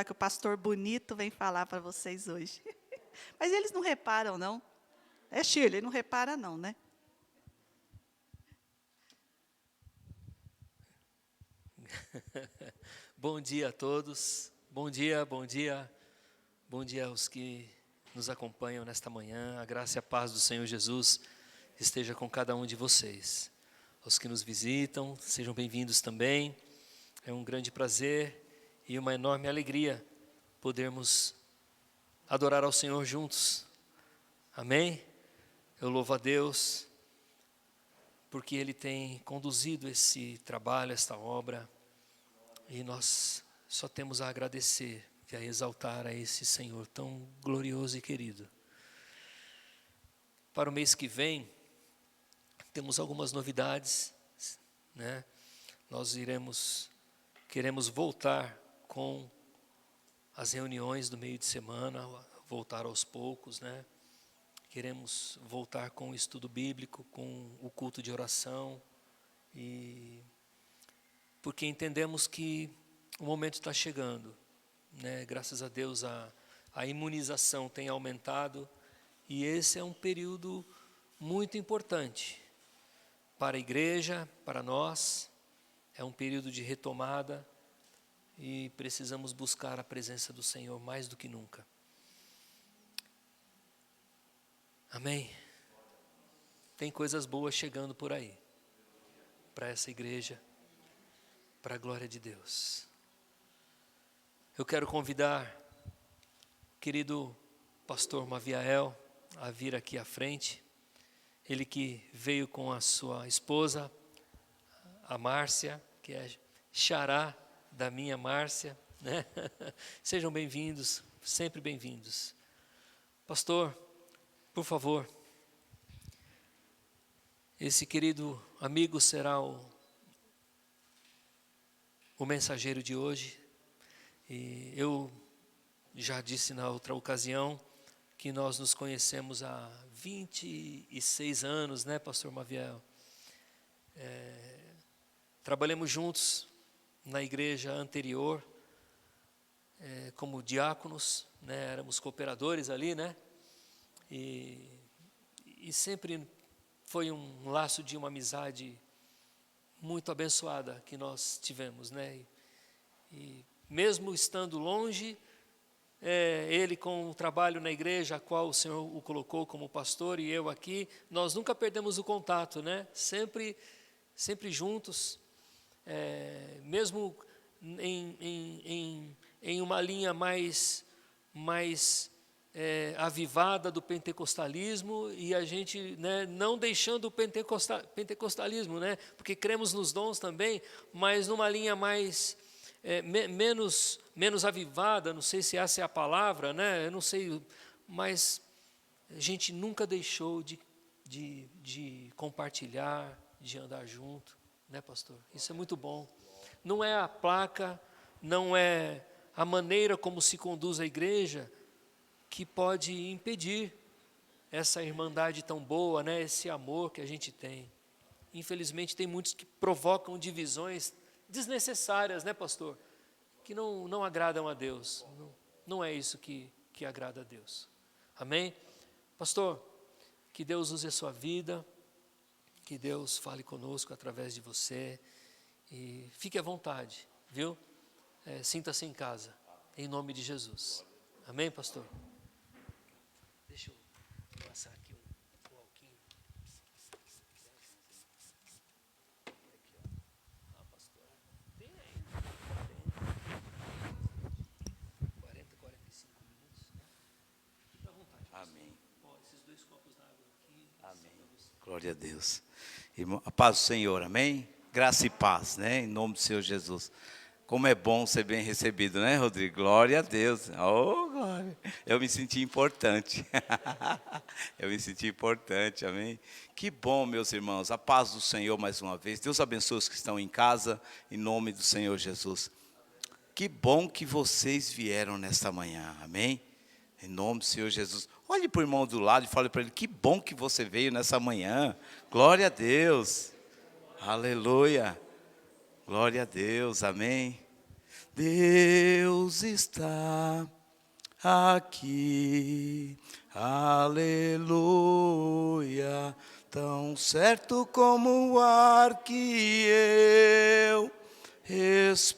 Que o pastor bonito vem falar para vocês hoje. Mas eles não reparam, não. É Shirley, não repara, não, né? Bom dia a todos. Bom dia, bom dia. Bom dia aos que nos acompanham nesta manhã. A graça e a paz do Senhor Jesus esteja com cada um de vocês. Aos que nos visitam, sejam bem-vindos também. É um grande prazer e uma enorme alegria podermos adorar ao Senhor juntos. Amém? Eu louvo a Deus porque Ele tem conduzido esse trabalho, esta obra, e nós só temos a agradecer e a exaltar a esse Senhor tão glorioso e querido. Para o mês que vem, temos algumas novidades, né? Nós queremos voltar com as reuniões do meio de semana, voltar aos poucos, né? Queremos voltar com o estudo bíblico, com o culto de oração, e porque entendemos que o momento está chegando, né? Graças a Deus a imunização tem aumentado, e esse é um período muito importante para a igreja, para nós. É um período de retomada e precisamos buscar a presença do Senhor mais do que nunca. Amém? Tem coisas boas chegando por aí, para essa igreja, para a glória de Deus. Eu quero convidar o querido pastor Maviael a vir aqui à frente. Ele que veio com a sua esposa, a Márcia, que é xará da minha Márcia, né? Sejam bem-vindos, sempre bem-vindos. Pastor, por favor, esse querido amigo será o mensageiro de hoje. E eu já disse na outra ocasião que nós nos conhecemos há 26 anos, né, pastor Maviel? Trabalhamos juntos na igreja anterior, como diáconos, né, éramos cooperadores ali, né? E sempre foi um laço de uma amizade muito abençoada que nós tivemos, né? E mesmo estando longe, ele com o trabalho na igreja, a qual o Senhor o colocou como pastor, e eu aqui, nós nunca perdemos o contato, né? Sempre juntos, mesmo em uma linha mais avivada do pentecostalismo, e a gente, né, não deixando o pentecostalismo, né? Porque cremos nos dons também, mas numa linha mais menos avivada, não sei se essa é a palavra, né? Eu não sei, mas a gente nunca deixou de compartilhar, de andar junto, né, pastor? Isso é muito bom. Não é a placa, não é a maneira como se conduz a igreja que pode impedir essa irmandade tão boa, né? Esse amor que a gente tem. Infelizmente tem muitos que provocam divisões desnecessárias, né, pastor? Que não agradam a Deus. Não é isso que agrada a Deus. Amém? Pastor, que Deus use a sua vida, que Deus fale conosco através de você, e fique à vontade, viu? Sinta-se em casa, em nome de Jesus. Amém, pastor? Deixa eu passar aqui o alquinho. Ah, pastor, tem aí. 40, 45 minutos. Fique à vontade. Amém. Esses 2 copos d'água aqui. Amém. Glória a Deus. Irmão, a paz do Senhor, amém? Graça e paz, né? Em nome do Senhor Jesus. Como é bom ser bem recebido, né, Rodrigo? Glória a Deus. Oh, glória. Eu me senti importante. Eu me senti importante, amém? Que bom, meus irmãos. A paz do Senhor mais uma vez. Deus abençoe os que estão em casa, em nome do Senhor Jesus. Que bom que vocês vieram nesta manhã, amém? Em nome do Senhor Jesus. Olhe para o irmão do lado e fale para ele, que bom que você veio nessa manhã. Glória a Deus. Aleluia. Glória a Deus, amém. Deus está aqui, aleluia. Tão certo como o ar que eu respiro,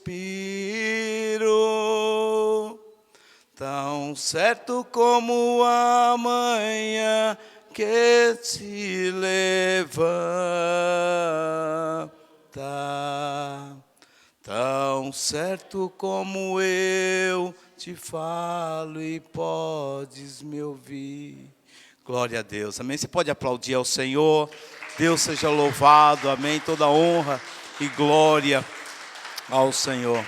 tão certo como a manhã que se levanta, tão certo como eu te falo e podes me ouvir. Glória a Deus, amém? Você pode aplaudir ao Senhor. Deus seja louvado, amém? Toda honra e glória ao Senhor.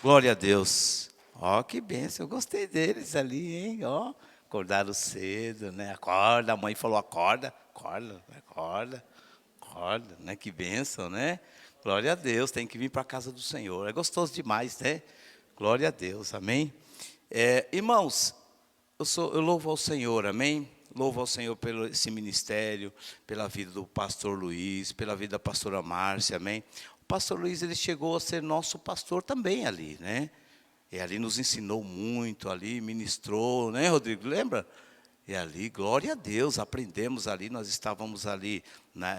Glória a Deus. Ó, que bênção, eu gostei deles ali, hein? Ó, acordaram cedo, né? Acorda, a mãe falou, acorda. Olha, né, que bênção, né? Glória a Deus, tem que vir para a casa do Senhor. É gostoso demais, né? Glória a Deus, amém? Irmãos, eu louvo ao Senhor, amém? Louvo ao Senhor pelo esse ministério, pela vida do pastor Luiz, pela vida da pastora Márcia, amém? O pastor Luiz, ele chegou a ser nosso pastor também ali, né? E ali nos ensinou muito, ali ministrou, né, Rodrigo? Lembra? E ali, glória a Deus, aprendemos ali, nós estávamos ali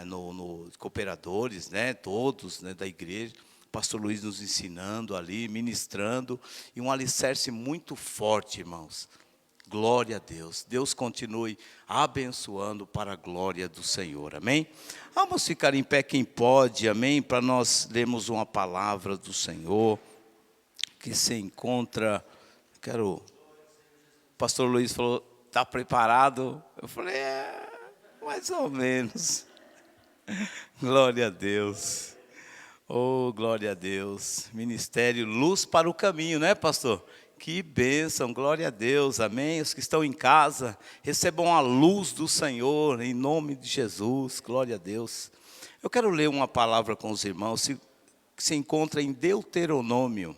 no cooperadores, né, todos, né, da igreja, o pastor Luiz nos ensinando ali, ministrando, e um alicerce muito forte, irmãos. Glória a Deus. Deus continue abençoando para a glória do Senhor, amém? Vamos ficar em pé quem pode, amém? Para nós lermos uma palavra do Senhor, que se encontra, o pastor Luiz falou, está preparado? Eu falei, mais ou menos. Glória a Deus. Oh, glória a Deus. Ministério Luz para o Caminho, né, pastor? Que bênção, glória a Deus, amém? Os que estão em casa, recebam a luz do Senhor, em nome de Jesus, glória a Deus. Eu quero ler uma palavra com os irmãos, que se encontra em Deuteronômio.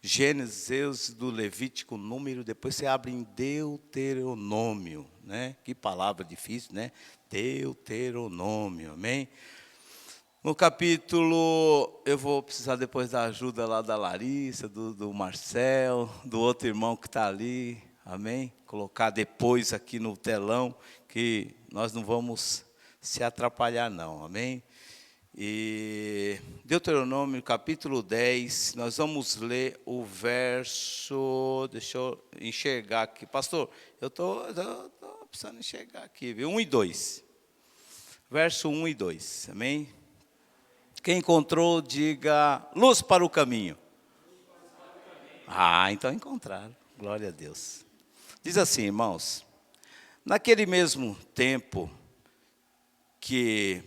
Gênesis, Êxodo, Levítico, Número, depois você abre em Deuteronômio, né? Que palavra difícil, né? Deuteronômio, amém? No capítulo, eu vou precisar depois da ajuda lá da Larissa, do Marcel, do outro irmão que está ali, amém? Colocar depois aqui no telão, que nós não vamos se atrapalhar não, amém? E Deuteronômio, capítulo 10, nós vamos ler o verso, deixa eu enxergar aqui. Pastor, eu estou precisando enxergar aqui, viu? 1 e 2. Verso 1 e 2, amém? Quem encontrou, diga, luz para o caminho. Então encontraram, glória a Deus. Diz assim, irmãos, naquele mesmo tempo que...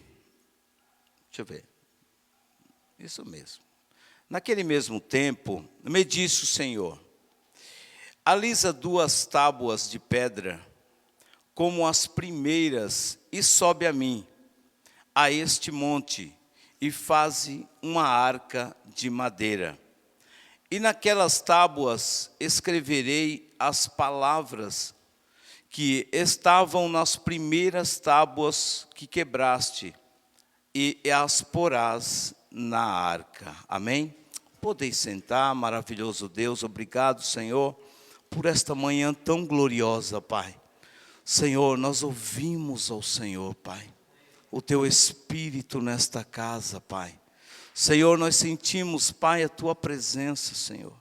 Deixa eu ver. Isso mesmo. Naquele mesmo tempo, me disse o Senhor, alisa 2 tábuas de pedra, como as primeiras, e sobe a mim, a este monte, e faze uma arca de madeira. E naquelas tábuas escreverei as palavras que estavam nas primeiras tábuas que quebraste, e as porás na arca. Amém? Podeis sentar, maravilhoso Deus. Obrigado, Senhor, por esta manhã tão gloriosa, Pai. Senhor, nós ouvimos ao Senhor, Pai, o Teu Espírito nesta casa, Pai. Senhor, nós sentimos, Pai, a Tua presença, Senhor.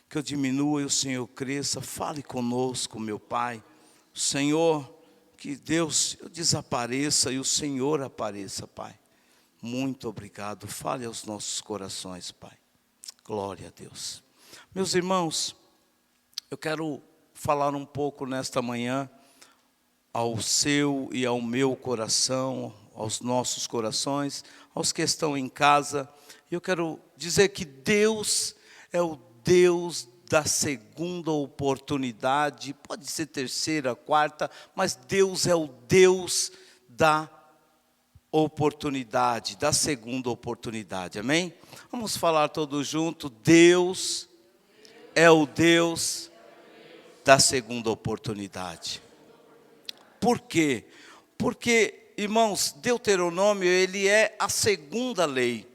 Que eu diminua e o Senhor cresça. Fale conosco, meu Pai. Senhor, que Deus desapareça e o Senhor apareça, Pai. Muito obrigado. Fale aos nossos corações, Pai. Glória a Deus. Meus irmãos, eu quero falar um pouco nesta manhã ao seu e ao meu coração, aos nossos corações, aos que estão em casa. Eu quero dizer que Deus é o Deus da segunda oportunidade, pode ser terceira, quarta, mas Deus é o Deus da oportunidade, da segunda oportunidade, amém? Vamos falar todos juntos, Deus é o Deus da segunda oportunidade. Por quê? Porque, irmãos, Deuteronômio, ele é a segunda lei.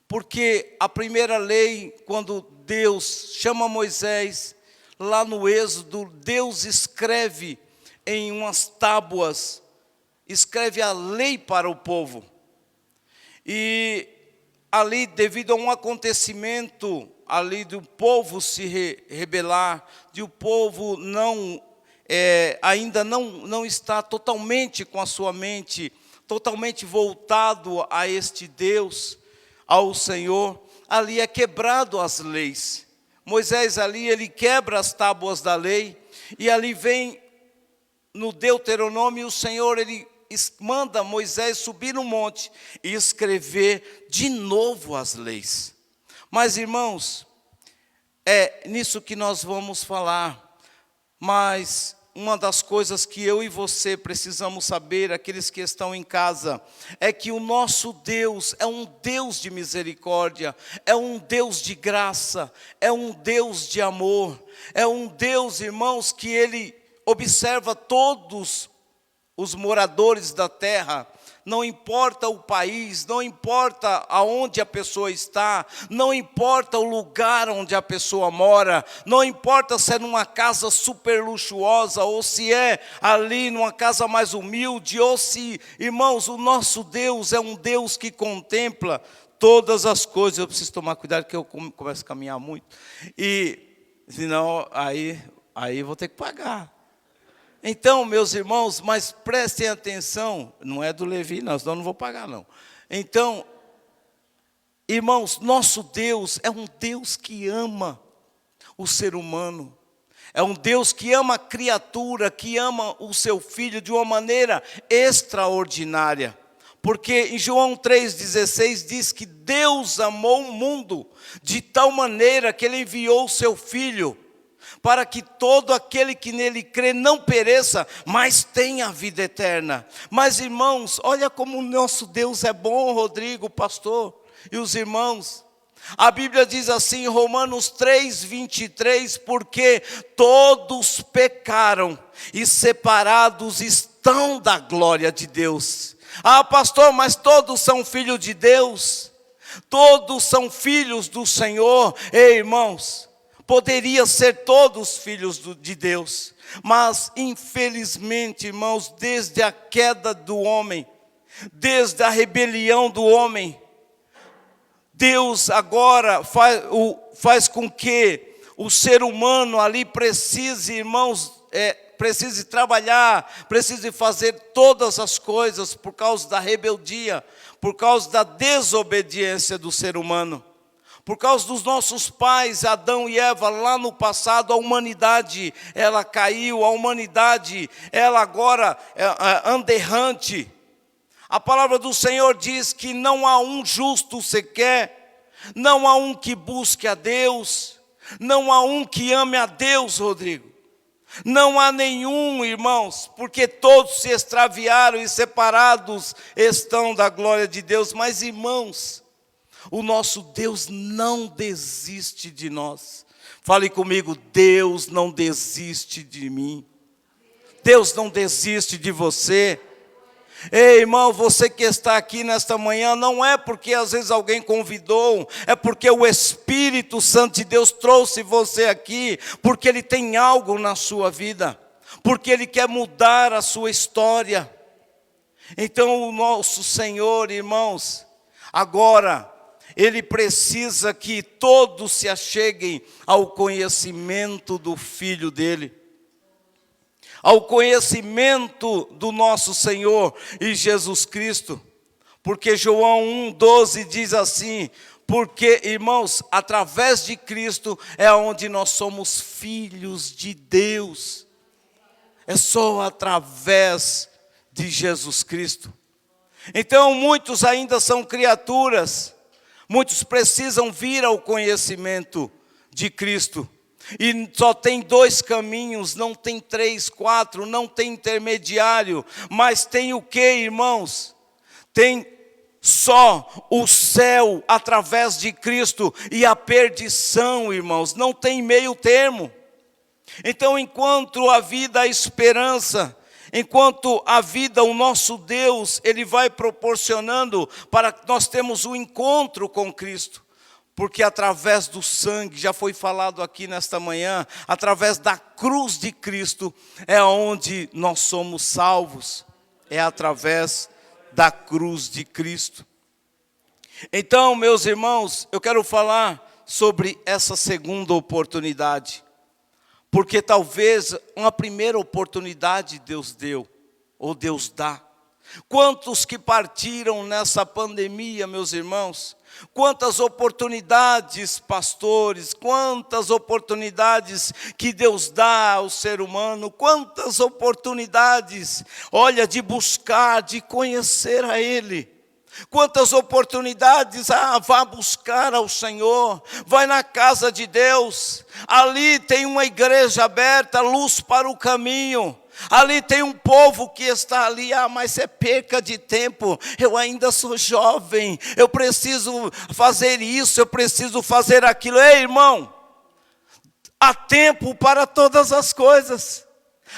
Porque a primeira lei, quando Deus chama Moisés, lá no Êxodo, Deus escreve em umas tábuas, escreve a lei para o povo. E ali, devido a um acontecimento, ali do povo se rebelar, de o povo ainda não está totalmente com a sua mente, totalmente voltado a este Deus, ao Senhor, ali é quebrado as leis. Moisés ali, ele quebra as tábuas da lei, e ali vem no Deuteronômio, o Senhor, ele manda Moisés subir no monte e escrever de novo as leis. Mas, irmãos, é nisso que nós vamos falar. Mas uma das coisas que eu e você precisamos saber, aqueles que estão em casa, é que o nosso Deus é um Deus de misericórdia, é um Deus de graça, é um Deus de amor, é um Deus, irmãos, que Ele observa todos os moradores da terra. Não importa o país, não importa aonde a pessoa está, não importa o lugar onde a pessoa mora, não importa se é numa casa super luxuosa ou se é ali numa casa mais humilde, ou se, irmãos, o nosso Deus é um Deus que contempla todas as coisas. Eu preciso tomar cuidado que eu começo a caminhar muito, e senão aí vou ter que pagar. Então, meus irmãos, mas prestem atenção, não é do Levi não, senão eu não vou pagar não. Então, irmãos, nosso Deus é um Deus que ama o ser humano. É um Deus que ama a criatura, que ama o seu filho de uma maneira extraordinária. Porque em João 3,16 diz que Deus amou o mundo de tal maneira que Ele enviou o seu filho, para que todo aquele que nele crê não pereça, mas tenha a vida eterna. Mas, irmãos, olha como o nosso Deus é bom, Rodrigo, pastor, e os irmãos. A Bíblia diz assim em Romanos 3,23, porque todos pecaram e separados estão da glória de Deus. Ah, pastor, mas todos são filhos de Deus, todos são filhos do Senhor. Ei, irmãos, poderia ser todos filhos de Deus, mas infelizmente, irmãos, desde a queda do homem, desde a rebelião do homem, Deus agora faz com que o ser humano ali precise, irmãos, precise trabalhar, precise fazer todas as coisas por causa da rebeldia, por causa da desobediência do ser humano. Por causa dos nossos pais, Adão e Eva, lá no passado, a humanidade, ela caiu, a humanidade, ela agora anda errante. A palavra do Senhor diz que não há um justo sequer, não há um que busque a Deus, não há um que ame a Deus, Rodrigo. Não há nenhum, irmãos, porque todos se extraviaram e separados estão da glória de Deus. Mas, irmãos, o nosso Deus não desiste de nós. Fale comigo, Deus não desiste de mim. Deus não desiste de você. Ei, irmão, você que está aqui nesta manhã, não é porque às vezes alguém convidou, é porque o Espírito Santo de Deus trouxe você aqui, porque Ele tem algo na sua vida, porque Ele quer mudar a sua história. Então o nosso Senhor, irmãos, agora Ele precisa que todos se acheguem ao conhecimento do Filho dEle, ao conhecimento do nosso Senhor e Jesus Cristo. Porque João 1,12 diz assim, porque, irmãos, através de Cristo é onde nós somos filhos de Deus. É só através de Jesus Cristo. Então muitos ainda são criaturas, muitos precisam vir ao conhecimento de Cristo. E só tem dois caminhos, não tem 3, 4, não tem intermediário. Mas tem o que, irmãos? Tem só o céu através de Cristo e a perdição, irmãos. Não tem meio termo. Então, enquanto a vida, a esperança, enquanto a vida, o nosso Deus, Ele vai proporcionando para que nós temos um encontro com Cristo. Porque através do sangue, já foi falado aqui nesta manhã, através da cruz de Cristo, é onde nós somos salvos. É através da cruz de Cristo. Então, meus irmãos, eu quero falar sobre essa segunda oportunidade. Porque talvez uma primeira oportunidade Deus deu, ou Deus dá. Quantos que partiram nessa pandemia, meus irmãos? Quantas oportunidades, pastores, quantas oportunidades que Deus dá ao ser humano, quantas oportunidades, olha, de buscar, de conhecer a Ele. Quantas oportunidades, vá buscar ao Senhor, vai na casa de Deus, ali tem uma igreja aberta, luz para o caminho, ali tem um povo que está ali, mas é perca de tempo, eu ainda sou jovem, eu preciso fazer isso, eu preciso fazer aquilo. Ei, irmão, há tempo para todas as coisas.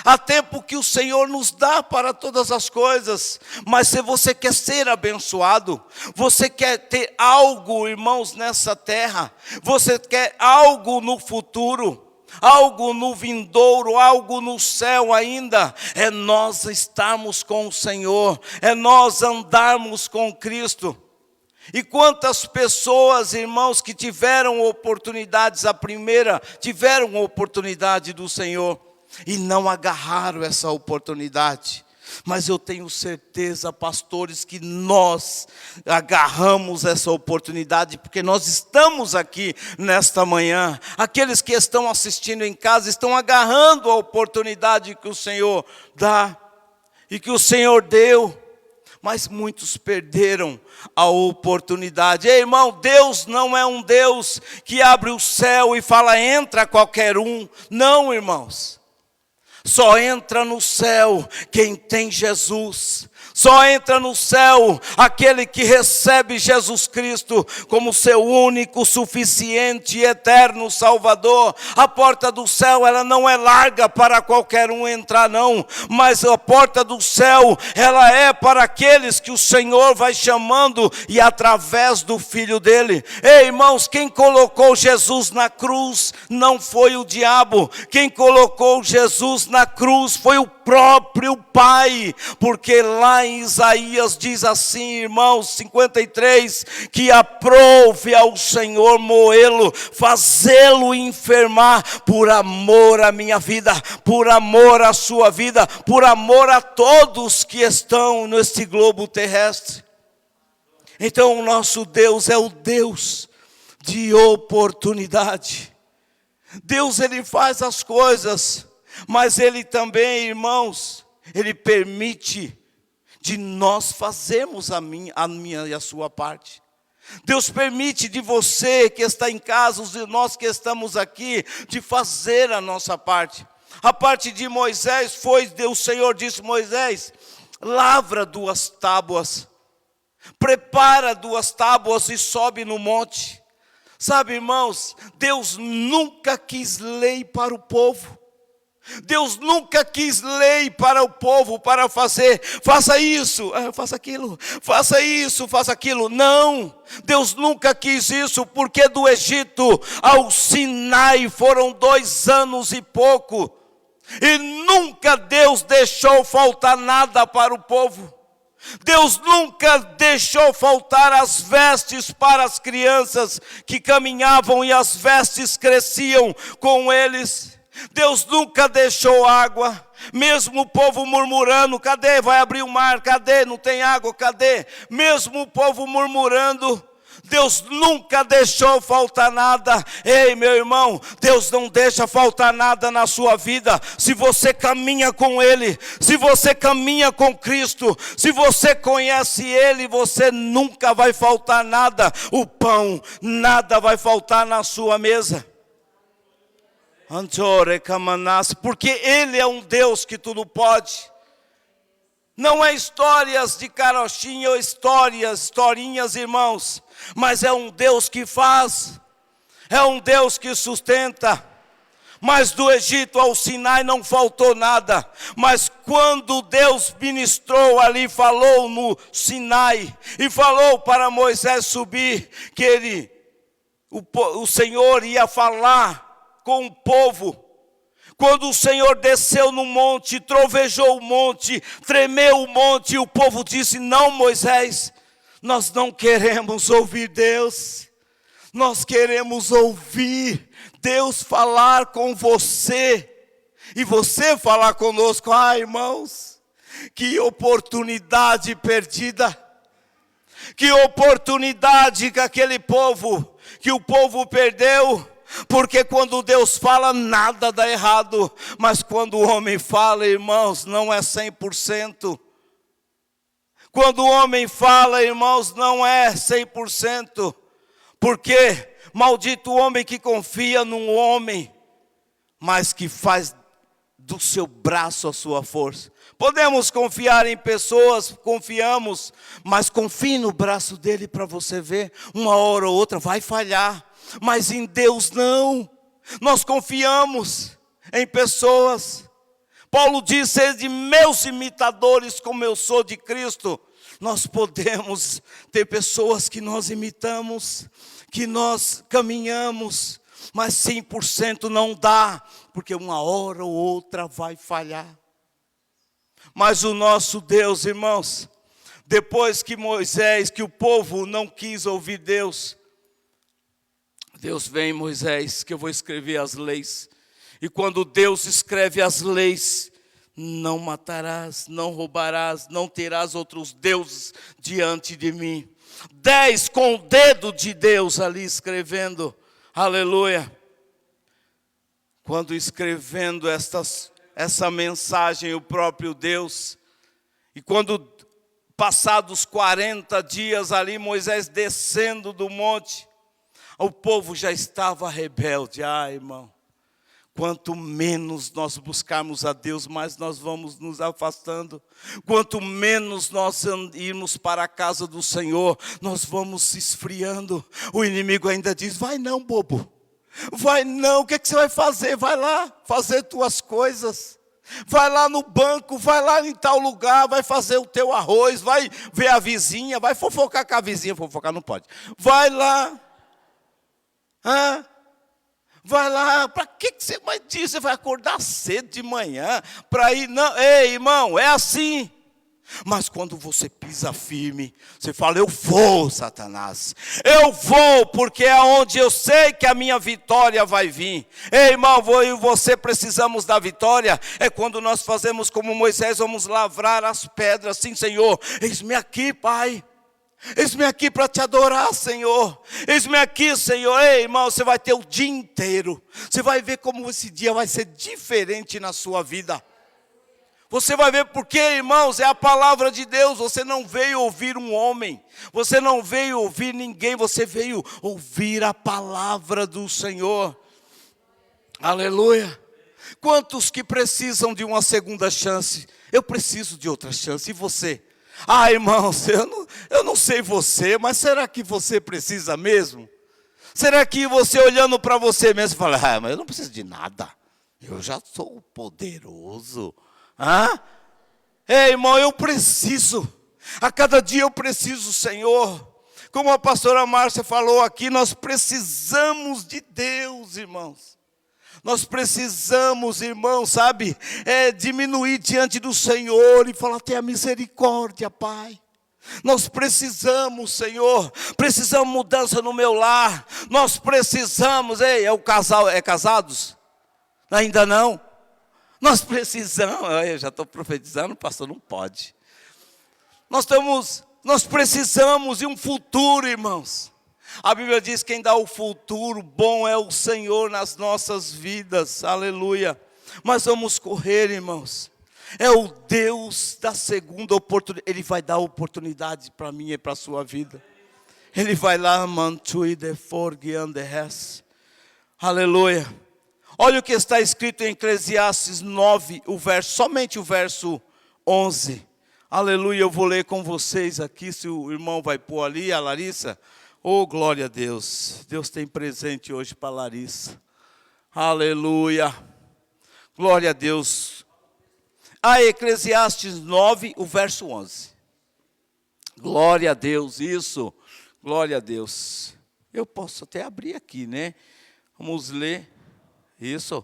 Há tempo que o Senhor nos dá para todas as coisas, mas se você quer ser abençoado, você quer ter algo, irmãos, nessa terra, você quer algo no futuro, algo no vindouro, algo no céu ainda, é nós estarmos com o Senhor, é nós andarmos com Cristo. E quantas pessoas, irmãos, que tiveram oportunidades, a primeira, tiveram oportunidade do Senhor, e não agarraram essa oportunidade. Mas eu tenho certeza, pastores, que nós agarramos essa oportunidade, porque nós estamos aqui nesta manhã. Aqueles que estão assistindo em casa estão agarrando a oportunidade que o Senhor dá e que o Senhor deu. Mas muitos perderam a oportunidade. Ei, irmão, Deus não é um Deus que abre o céu e fala, entra qualquer um. Não, irmãos. Só entra no céu quem tem Jesus. Só entra no céu aquele que recebe Jesus Cristo como seu único, suficiente e eterno Salvador. A porta do céu, ela não é larga para qualquer um entrar, não. Mas a porta do céu, ela é para aqueles que o Senhor vai chamando e através do Filho dele. Ei, irmãos, quem colocou Jesus na cruz não foi o diabo. Quem colocou Jesus na cruz foi o próprio Pai, porque lá em Isaías diz assim, irmãos, 53, que aprove ao Senhor moê-lo, fazê-lo enfermar, por amor à minha vida, por amor à sua vida, por amor a todos que estão neste globo terrestre. Então o nosso Deus é o Deus de oportunidade. Deus, Ele faz as coisas, mas Ele também, irmãos, Ele permite de nós fazermos a minha e a sua parte. Deus permite de você que está em casa, de nós que estamos aqui, de fazer a nossa parte. A parte de Moisés foi, o Senhor disse, Moisés, lavra 2 tábuas, prepara 2 tábuas e sobe no monte. Sabe, irmãos, Deus nunca quis lei para o povo. Deus nunca quis lei para o povo, para fazer, faça isso, faça aquilo, faça isso, faça aquilo. Não, Deus nunca quis isso, porque do Egito ao Sinai foram 2 anos e pouco. E nunca Deus deixou faltar nada para o povo. Deus nunca deixou faltar as vestes para as crianças que caminhavam e as vestes cresciam com eles. Deus nunca deixou água, mesmo o povo murmurando, cadê? Vai abrir o mar, cadê? Não tem água, cadê? Mesmo o povo murmurando, Deus nunca deixou faltar nada. Ei, meu irmão, Deus não deixa faltar nada na sua vida. Se você caminha com Ele, se você caminha com Cristo, se você conhece Ele, você nunca vai faltar nada. O pão, nada vai faltar na sua mesa. Porque Ele é um Deus que tudo pode. Não é histórias de carochinha ou historinhas, irmãos. Mas é um Deus que faz. É um Deus que sustenta. Mas do Egito ao Sinai não faltou nada. Mas quando Deus ministrou ali, falou no Sinai, e falou para Moisés subir, que o Senhor ia falar com o povo. Quando o Senhor desceu no monte, trovejou o monte, tremeu o monte, e o povo disse, não, Moisés, nós não queremos ouvir Deus, nós queremos ouvir Deus falar com você, e você falar conosco. Irmãos, que oportunidade perdida, que oportunidade que o povo perdeu. Porque quando Deus fala, nada dá errado. Mas quando o homem fala, irmãos, não é 100%. Quando o homem fala, irmãos, não é 100%. Porque maldito o homem que confia num homem, mas que faz do seu braço a sua força. Podemos confiar em pessoas, confiamos, mas confie no braço dele para você ver. Uma hora ou outra vai falhar, mas em Deus não. Nós confiamos em pessoas. Paulo diz: sede meus imitadores como eu sou de Cristo. Nós podemos ter pessoas que nós imitamos, que nós caminhamos, mas 100% não dá, porque uma hora ou outra vai falhar. Mas o nosso Deus, irmãos, depois que Moisés, que o povo não quis ouvir Deus, Deus vem, Moisés, que eu vou escrever as leis. E quando Deus escreve as leis, não matarás, não roubarás, não terás outros deuses diante de mim. 10 com o dedo de Deus ali escrevendo, aleluia. Quando escrevendo essa mensagem, o próprio Deus, e quando passados 40 dias ali, Moisés descendo do monte, o povo já estava rebelde. Irmão, quanto menos nós buscarmos a Deus, mais nós vamos nos afastando. Quanto menos nós irmos para a casa do Senhor, nós vamos se esfriando. O inimigo ainda diz: vai não, bobo. Vai não, o que você vai fazer? Vai lá fazer tuas coisas. Vai lá no banco, vai lá em tal lugar, vai fazer o teu arroz, vai ver a vizinha, vai fofocar com a vizinha. Fofocar não pode. Vai lá. Vai lá, para que você vai dizer? Você vai acordar cedo de manhã para ir? Não, ei, irmão, é assim. Mas quando você pisa firme, você fala: eu vou, Satanás. Eu vou, porque é onde eu sei que a minha vitória vai vir. Ei, irmão, eu e você precisamos da vitória. É quando nós fazemos como Moisés, vamos lavrar as pedras. Sim, Senhor, eis-me aqui, Pai. Eis-me aqui para te adorar, Senhor. Eis-me aqui, Senhor. Ei, irmão, você vai ter o dia inteiro. Você vai ver como esse dia vai ser diferente na sua vida. Você vai ver porque, irmãos, é a palavra de Deus. Você não veio ouvir um homem. Você não veio ouvir ninguém. Você veio ouvir a palavra do Senhor. Aleluia. Quantos que precisam de uma segunda chance? Eu preciso de outra chance. E você? Irmãos, eu não sei você, mas será que você precisa mesmo? Será que você olhando para você mesmo fala: mas eu não preciso de nada. Eu já sou poderoso. Ei, irmão, eu preciso. A cada dia eu preciso, Senhor. Como a pastora Márcia falou aqui, nós precisamos de Deus, irmãos. Nós precisamos, irmãos, sabe, diminuir diante do Senhor e falar: tenha misericórdia, Pai. Nós precisamos, Senhor, precisamos mudança no meu lar. Nós precisamos, o casal, casados? Ainda não? Nós precisamos, eu já estou profetizando, pastor, não pode. Nós precisamos de um futuro, irmãos. A Bíblia diz que quem dá o futuro bom é o Senhor nas nossas vidas, aleluia. Mas vamos correr, irmãos. É o Deus da segunda oportunidade. Ele vai dar oportunidade para mim e para a sua vida. Ele vai lá, aleluia. Olha o que está escrito em Eclesiastes 9, somente o verso 11. Aleluia, eu vou ler com vocês aqui, se o irmão vai pôr ali, a Larissa. Oh, glória a Deus. Deus tem presente hoje para a Larissa. Aleluia. Glória a Deus. Eclesiastes 9, o verso 11. Glória a Deus, isso. Glória a Deus. Eu posso até abrir aqui, né? Vamos ler. Isso.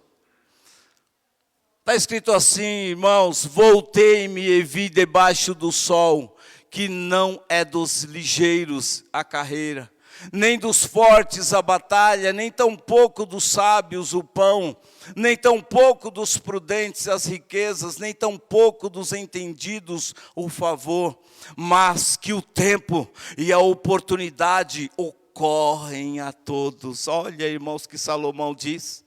Está escrito assim, irmãos: voltei-me e vi debaixo do sol, que não é dos ligeiros a carreira, nem dos fortes a batalha, nem tampouco dos sábios o pão, nem tampouco dos prudentes as riquezas, nem tampouco dos entendidos o favor, mas que o tempo e a oportunidade ocorrem a todos. Olha, irmãos, que Salomão diz.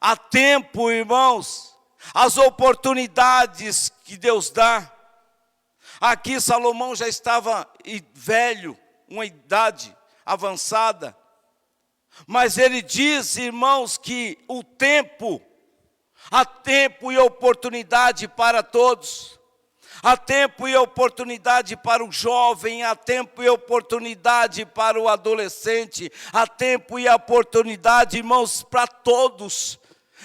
Há tempo, irmãos, as oportunidades que Deus dá. Aqui Salomão já estava velho, uma idade avançada. Mas ele diz, irmãos, que há tempo e oportunidade para todos. Há tempo e oportunidade para o jovem, há tempo e oportunidade para o adolescente, há tempo e oportunidade, irmãos, para todos.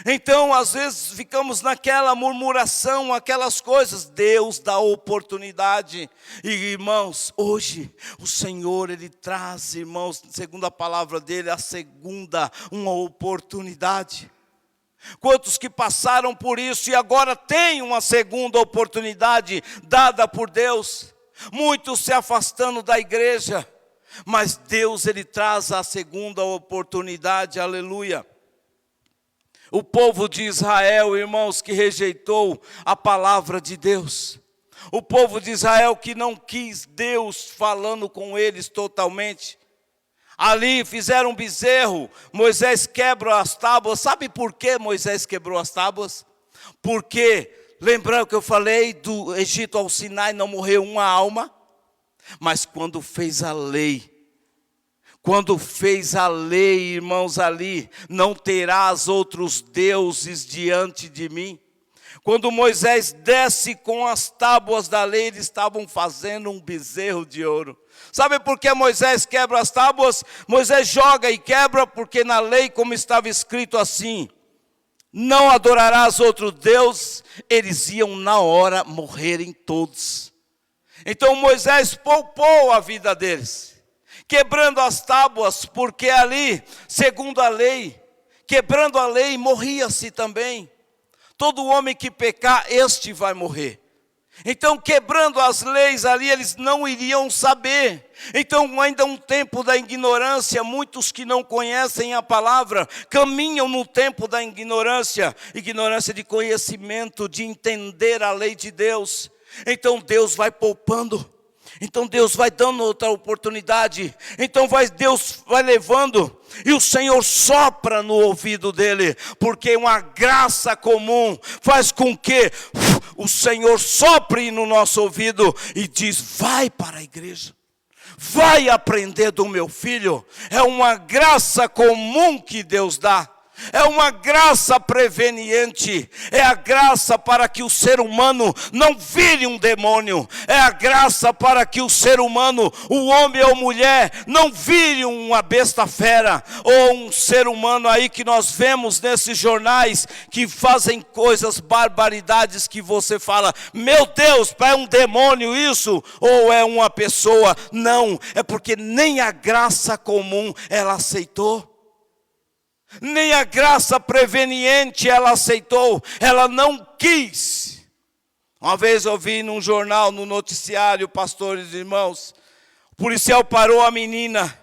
Então, às vezes, ficamos naquela murmuração, aquelas coisas. Deus dá oportunidade. E, irmãos, hoje, o Senhor, Ele traz, irmãos, segundo a palavra dEle, uma oportunidade. Quantos que passaram por isso e agora têm uma segunda oportunidade dada por Deus? Muitos se afastando da igreja, mas Deus, Ele traz a segunda oportunidade, aleluia. O povo de Israel, irmãos, que rejeitou a palavra de Deus. O povo de Israel que não quis Deus falando com eles totalmente. Ali fizeram um bezerro, Moisés quebra as tábuas. Sabe por que Moisés quebrou as tábuas? Porque, lembrando que eu falei, do Egito ao Sinai não morreu uma alma. Mas quando fez a lei, irmãos, ali, não terás outros deuses diante de mim. Quando Moisés desce com as tábuas da lei, eles estavam fazendo um bezerro de ouro. Sabe por que Moisés quebra as tábuas? Moisés joga e quebra, porque na lei, como estava escrito assim, não adorarás outro Deus, eles iam na hora morrerem todos. Então Moisés poupou a vida deles, quebrando as tábuas, porque ali, segundo a lei, quebrando a lei, morria-se também. Todo homem que pecar, este vai morrer. Então, quebrando as leis ali, eles não iriam saber. Então, ainda um tempo da ignorância, muitos que não conhecem a palavra, caminham no tempo da ignorância de conhecimento, de entender a lei de Deus. Então, Deus vai poupando. Então Deus vai dando outra oportunidade. Então Deus vai levando. E o Senhor sopra no ouvido dele. Porque uma graça comum faz com que o Senhor sopre no nosso ouvido e diz: vai para a igreja. Vai aprender do meu filho. É uma graça comum que Deus dá. É uma graça preveniente, é a graça para que o ser humano não vire um demônio, é a graça para que o ser humano, o homem ou mulher, não vire uma besta fera, ou um ser humano aí que nós vemos nesses jornais, que fazem coisas, barbaridades, que você fala: meu Deus, é um demônio isso, ou é uma pessoa? Não, é porque nem a graça comum ela aceitou. Nem a graça preveniente ela aceitou, ela não quis. Uma vez eu vi num jornal, no noticiário, pastores e irmãos, o policial parou a menina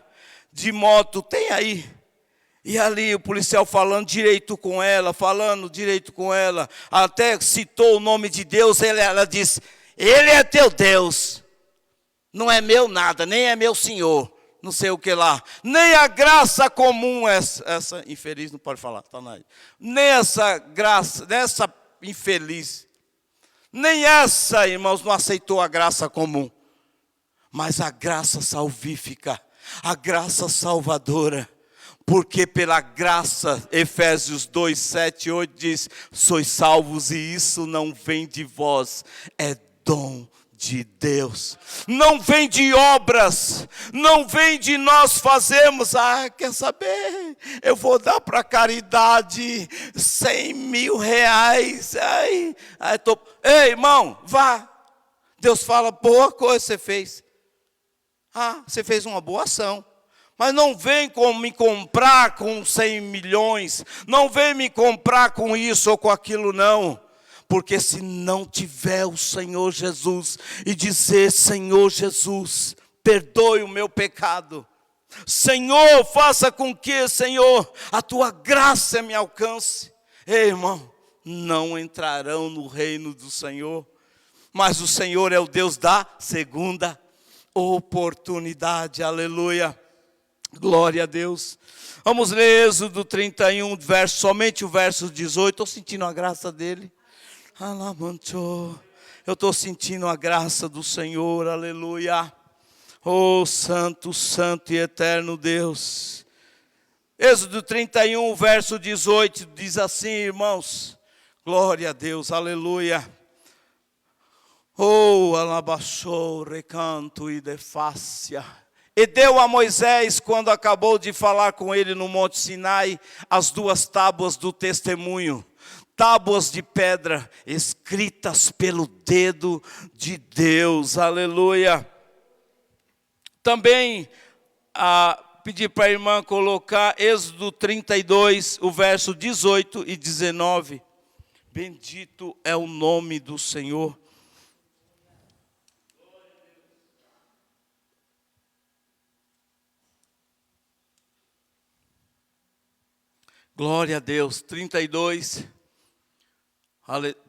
de moto, tem aí. E ali o policial falando direito com ela, até citou o nome de Deus, ela disse: Ele é teu Deus, não é meu nada, nem é meu Senhor. Não sei o que lá, nem a graça comum, essa infeliz não pode falar, tá na, nem essa graça, nessa infeliz, nem essa, irmãos, não aceitou a graça comum, mas a graça salvífica, a graça salvadora, porque pela graça, Efésios 2, 7 e 8 diz: sois salvos e isso não vem de vós, é dom de Deus, não vem de obras, não vem de nós fazermos. Quer saber? Eu vou dar para caridade 100 mil reais. Ei, irmão, vá. Deus fala: boa coisa você fez. Você fez uma boa ação. Mas não vem me comprar com 100 milhões, não vem me comprar com isso ou com aquilo, não. Porque se não tiver o Senhor Jesus e dizer: Senhor Jesus, perdoe o meu pecado. Senhor, faça com que, Senhor, a tua graça me alcance. Ei, irmão, não entrarão no reino do Senhor. Mas o Senhor é o Deus da segunda oportunidade. Aleluia. Glória a Deus. Vamos ler Êxodo 31, somente o verso 18. Estou sentindo a graça dele. Eu estou sentindo a graça do Senhor, aleluia. Oh, santo, santo e eterno Deus. Êxodo 31, verso 18, diz assim, irmãos. Glória a Deus, aleluia. Oh, alabaxou, recanto e defácia. E deu a Moisés, quando acabou de falar com ele no Monte Sinai, as 2 tábuas do testemunho. Tábuas de pedra, escritas pelo dedo de Deus, aleluia. Também, pedir para a irmã colocar Êxodo 32, o verso 18 e 19. Bendito é o nome do Senhor. Glória a Deus, 32.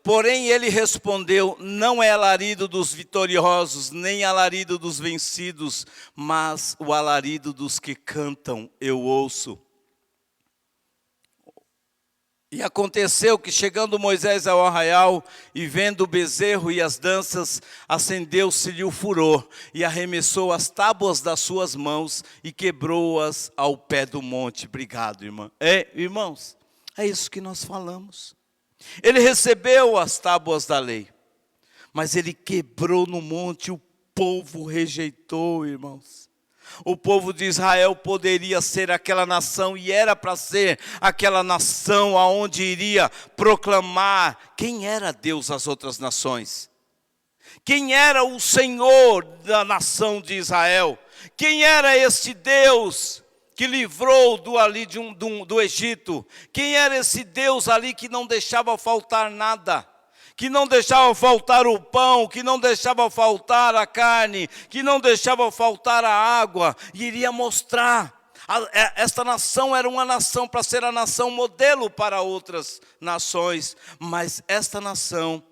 Porém ele respondeu, não é alarido dos vitoriosos, nem alarido dos vencidos, mas o alarido dos que cantam eu ouço. E aconteceu que chegando Moisés ao arraial e vendo o bezerro e as danças, acendeu-se-lhe o furor e arremessou as tábuas das suas mãos e quebrou-as ao pé do monte. Obrigado, irmã. Irmãos, é isso que nós falamos. Ele recebeu as tábuas da lei, mas ele quebrou no monte, o povo rejeitou, irmãos. O povo de Israel poderia ser aquela nação, e era para ser aquela nação aonde iria proclamar quem era Deus às outras nações. Quem era o Senhor da nação de Israel? Quem era este Deus que livrou do Egito? Quem era esse Deus ali que não deixava faltar nada? Que não deixava faltar o pão, que não deixava faltar a carne, que não deixava faltar a água, e iria mostrar. Esta nação era uma nação para ser a nação modelo para outras nações, mas esta nação,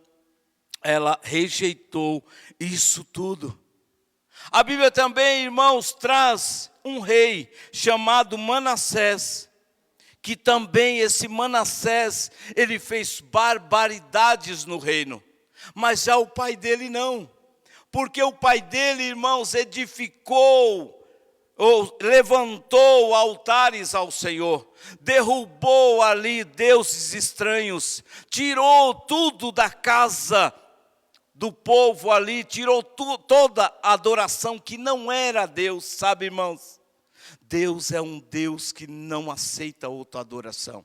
ela rejeitou isso tudo. A Bíblia também, irmãos, traz um rei chamado Manassés, que também esse Manassés, ele fez barbaridades no reino, mas já o pai dele não, porque o pai dele, irmãos, edificou, ou levantou altares ao Senhor, derrubou ali deuses estranhos, tirou tudo da casa do povo ali, tirou toda a adoração que não era Deus, sabe, irmãos? Deus é um Deus que não aceita outra adoração.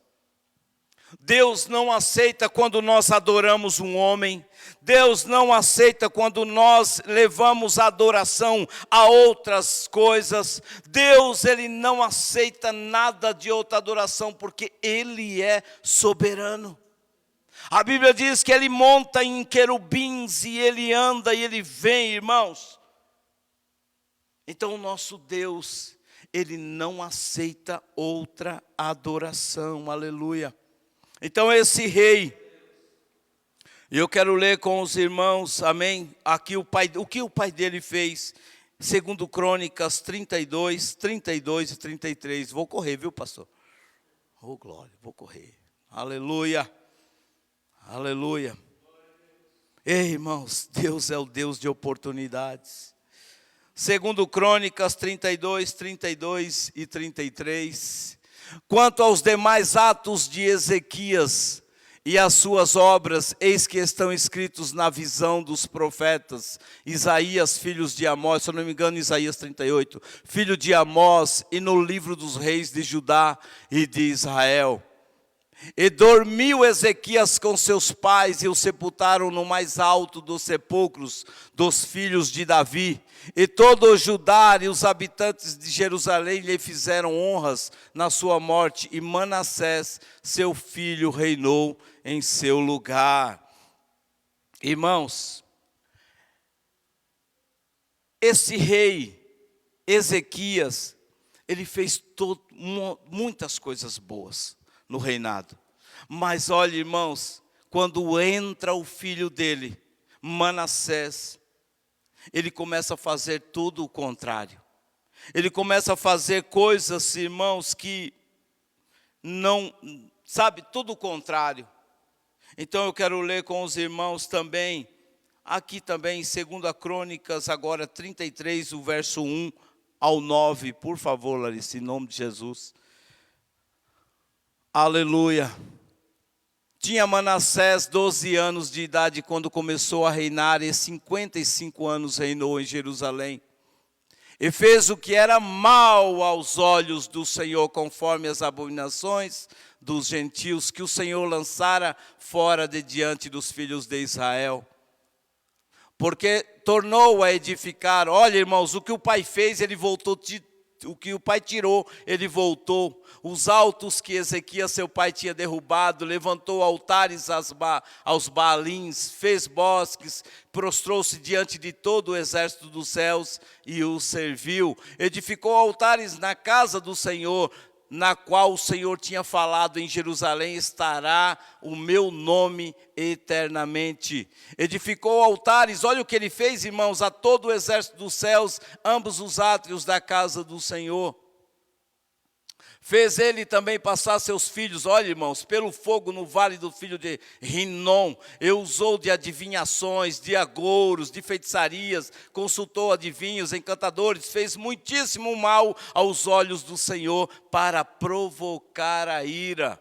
Deus não aceita quando nós adoramos um homem. Deus não aceita quando nós levamos a adoração a outras coisas. Deus, ele não aceita nada de outra adoração, porque ele é soberano. A Bíblia diz que ele monta em querubins e ele anda e ele vem, irmãos. Então o nosso Deus, ele não aceita outra adoração, aleluia. Então esse rei, eu quero ler com os irmãos, amém, aqui o que o pai dele fez, segundo Crônicas 32, 32 e 33, vou correr, viu, pastor? Oh, glória, vou correr, aleluia, aleluia. Ei, irmãos, Deus é o Deus de oportunidades. Segundo Crônicas 32, 32 e 33. Quanto aos demais atos de Ezequias e as suas obras, eis que estão escritos na visão dos profetas Isaías, filhos de Amós, se eu não me engano, Isaías 38, filho de Amós, e no livro dos reis de Judá e de Israel. E dormiu Ezequias com seus pais, e o sepultaram no mais alto dos sepulcros dos filhos de Davi. E todo o Judá e os habitantes de Jerusalém lhe fizeram honras na sua morte, e Manassés, seu filho, reinou em seu lugar. Irmãos, esse rei, Ezequias, ele fez muitas coisas boas no reinado. Mas olha, irmãos, quando entra o filho dele, Manassés, ele começa a fazer tudo o contrário. Ele começa a fazer coisas, irmãos, que não, sabe, tudo o contrário. Então eu quero ler com os irmãos também Aqui também, 2 Crônicas, agora 33, o verso 1 ao 9. Por favor, Larissa, em nome de Jesus. Aleluia. Tinha Manassés 12 anos de idade quando começou a reinar, e 55 anos reinou em Jerusalém. E fez o que era mal aos olhos do Senhor, conforme as abominações dos gentios que o Senhor lançara fora de diante dos filhos de Israel. Porque tornou a edificar. Olha, irmãos, o que o pai fez, ele voltou, o que o pai tirou, ele voltou. Os altos que Ezequias, seu pai, tinha derrubado, levantou altares aos Baalins, fez bosques, prostrou-se diante de todo o exército dos céus e os serviu. Edificou altares na casa do Senhor, na qual o Senhor tinha falado: em Jerusalém estará o meu nome eternamente. Edificou altares, olha o que ele fez, irmãos, a todo o exército dos céus, ambos os átrios da casa do Senhor. Fez ele também passar seus filhos, olha, irmãos, pelo fogo no vale do filho de Rinom. E usou de adivinhações, de agouros, de feitiçarias, consultou adivinhos, encantadores, fez muitíssimo mal aos olhos do Senhor para provocar a ira.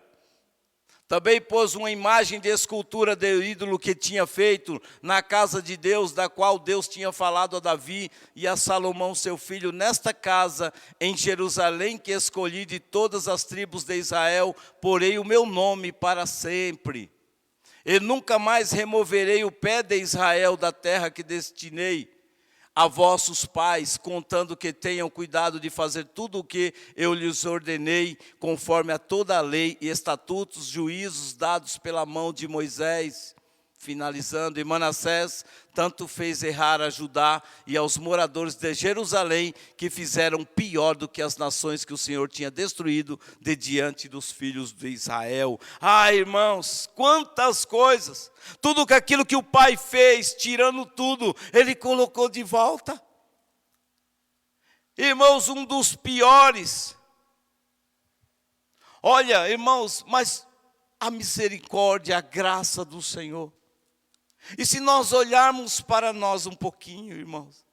Também pôs uma imagem de escultura do ídolo que tinha feito na casa de Deus, da qual Deus tinha falado a Davi e a Salomão seu filho: nesta casa em Jerusalém que escolhi de todas as tribos de Israel, porei o meu nome para sempre. E nunca mais removerei o pé de Israel da terra que destinei a vossos pais, contando que tenham cuidado de fazer tudo o que eu lhes ordenei, conforme a toda a lei e estatutos, juízos dados pela mão de Moisés. Finalizando, e Manassés tanto fez errar a Judá e aos moradores de Jerusalém, que fizeram pior do que as nações que o Senhor tinha destruído de diante dos filhos de Israel. Ah, irmãos, quantas coisas! Tudo aquilo que o pai fez, tirando tudo, ele colocou de volta. Irmãos, um dos piores. Olha, irmãos, mas a misericórdia, a graça do Senhor. E se nós olharmos para nós um pouquinho, irmãos,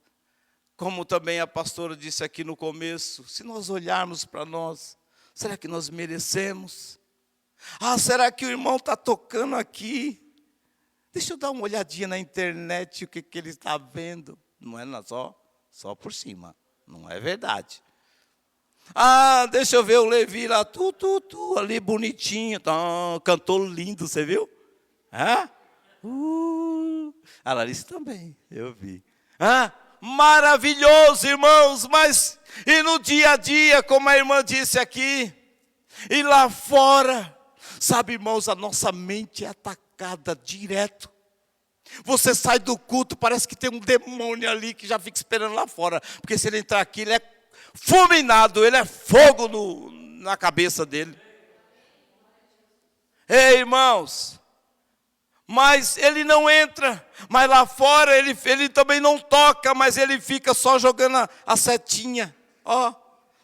como também a pastora disse aqui no começo, se nós olharmos para nós, será que nós merecemos? Ah, será que o irmão está tocando aqui? Deixa eu dar uma olhadinha na internet, o que ele está vendo. Não é só por cima, não é verdade. Ah, deixa eu ver o Levi lá, ali bonitinho, cantou lindo, você viu? Ah? A Larissa também, eu vi. Ah, maravilhoso, irmãos, mas e no dia a dia, como a irmã disse aqui, e lá fora, sabe, irmãos, a nossa mente é atacada direto. Você sai do culto, parece que tem um demônio ali que já fica esperando lá fora, porque se ele entrar aqui, ele é fulminado, ele é fogo na cabeça dele. Ei, irmãos, mas ele não entra, mas lá fora ele também não toca, mas ele fica só jogando a setinha. Ó,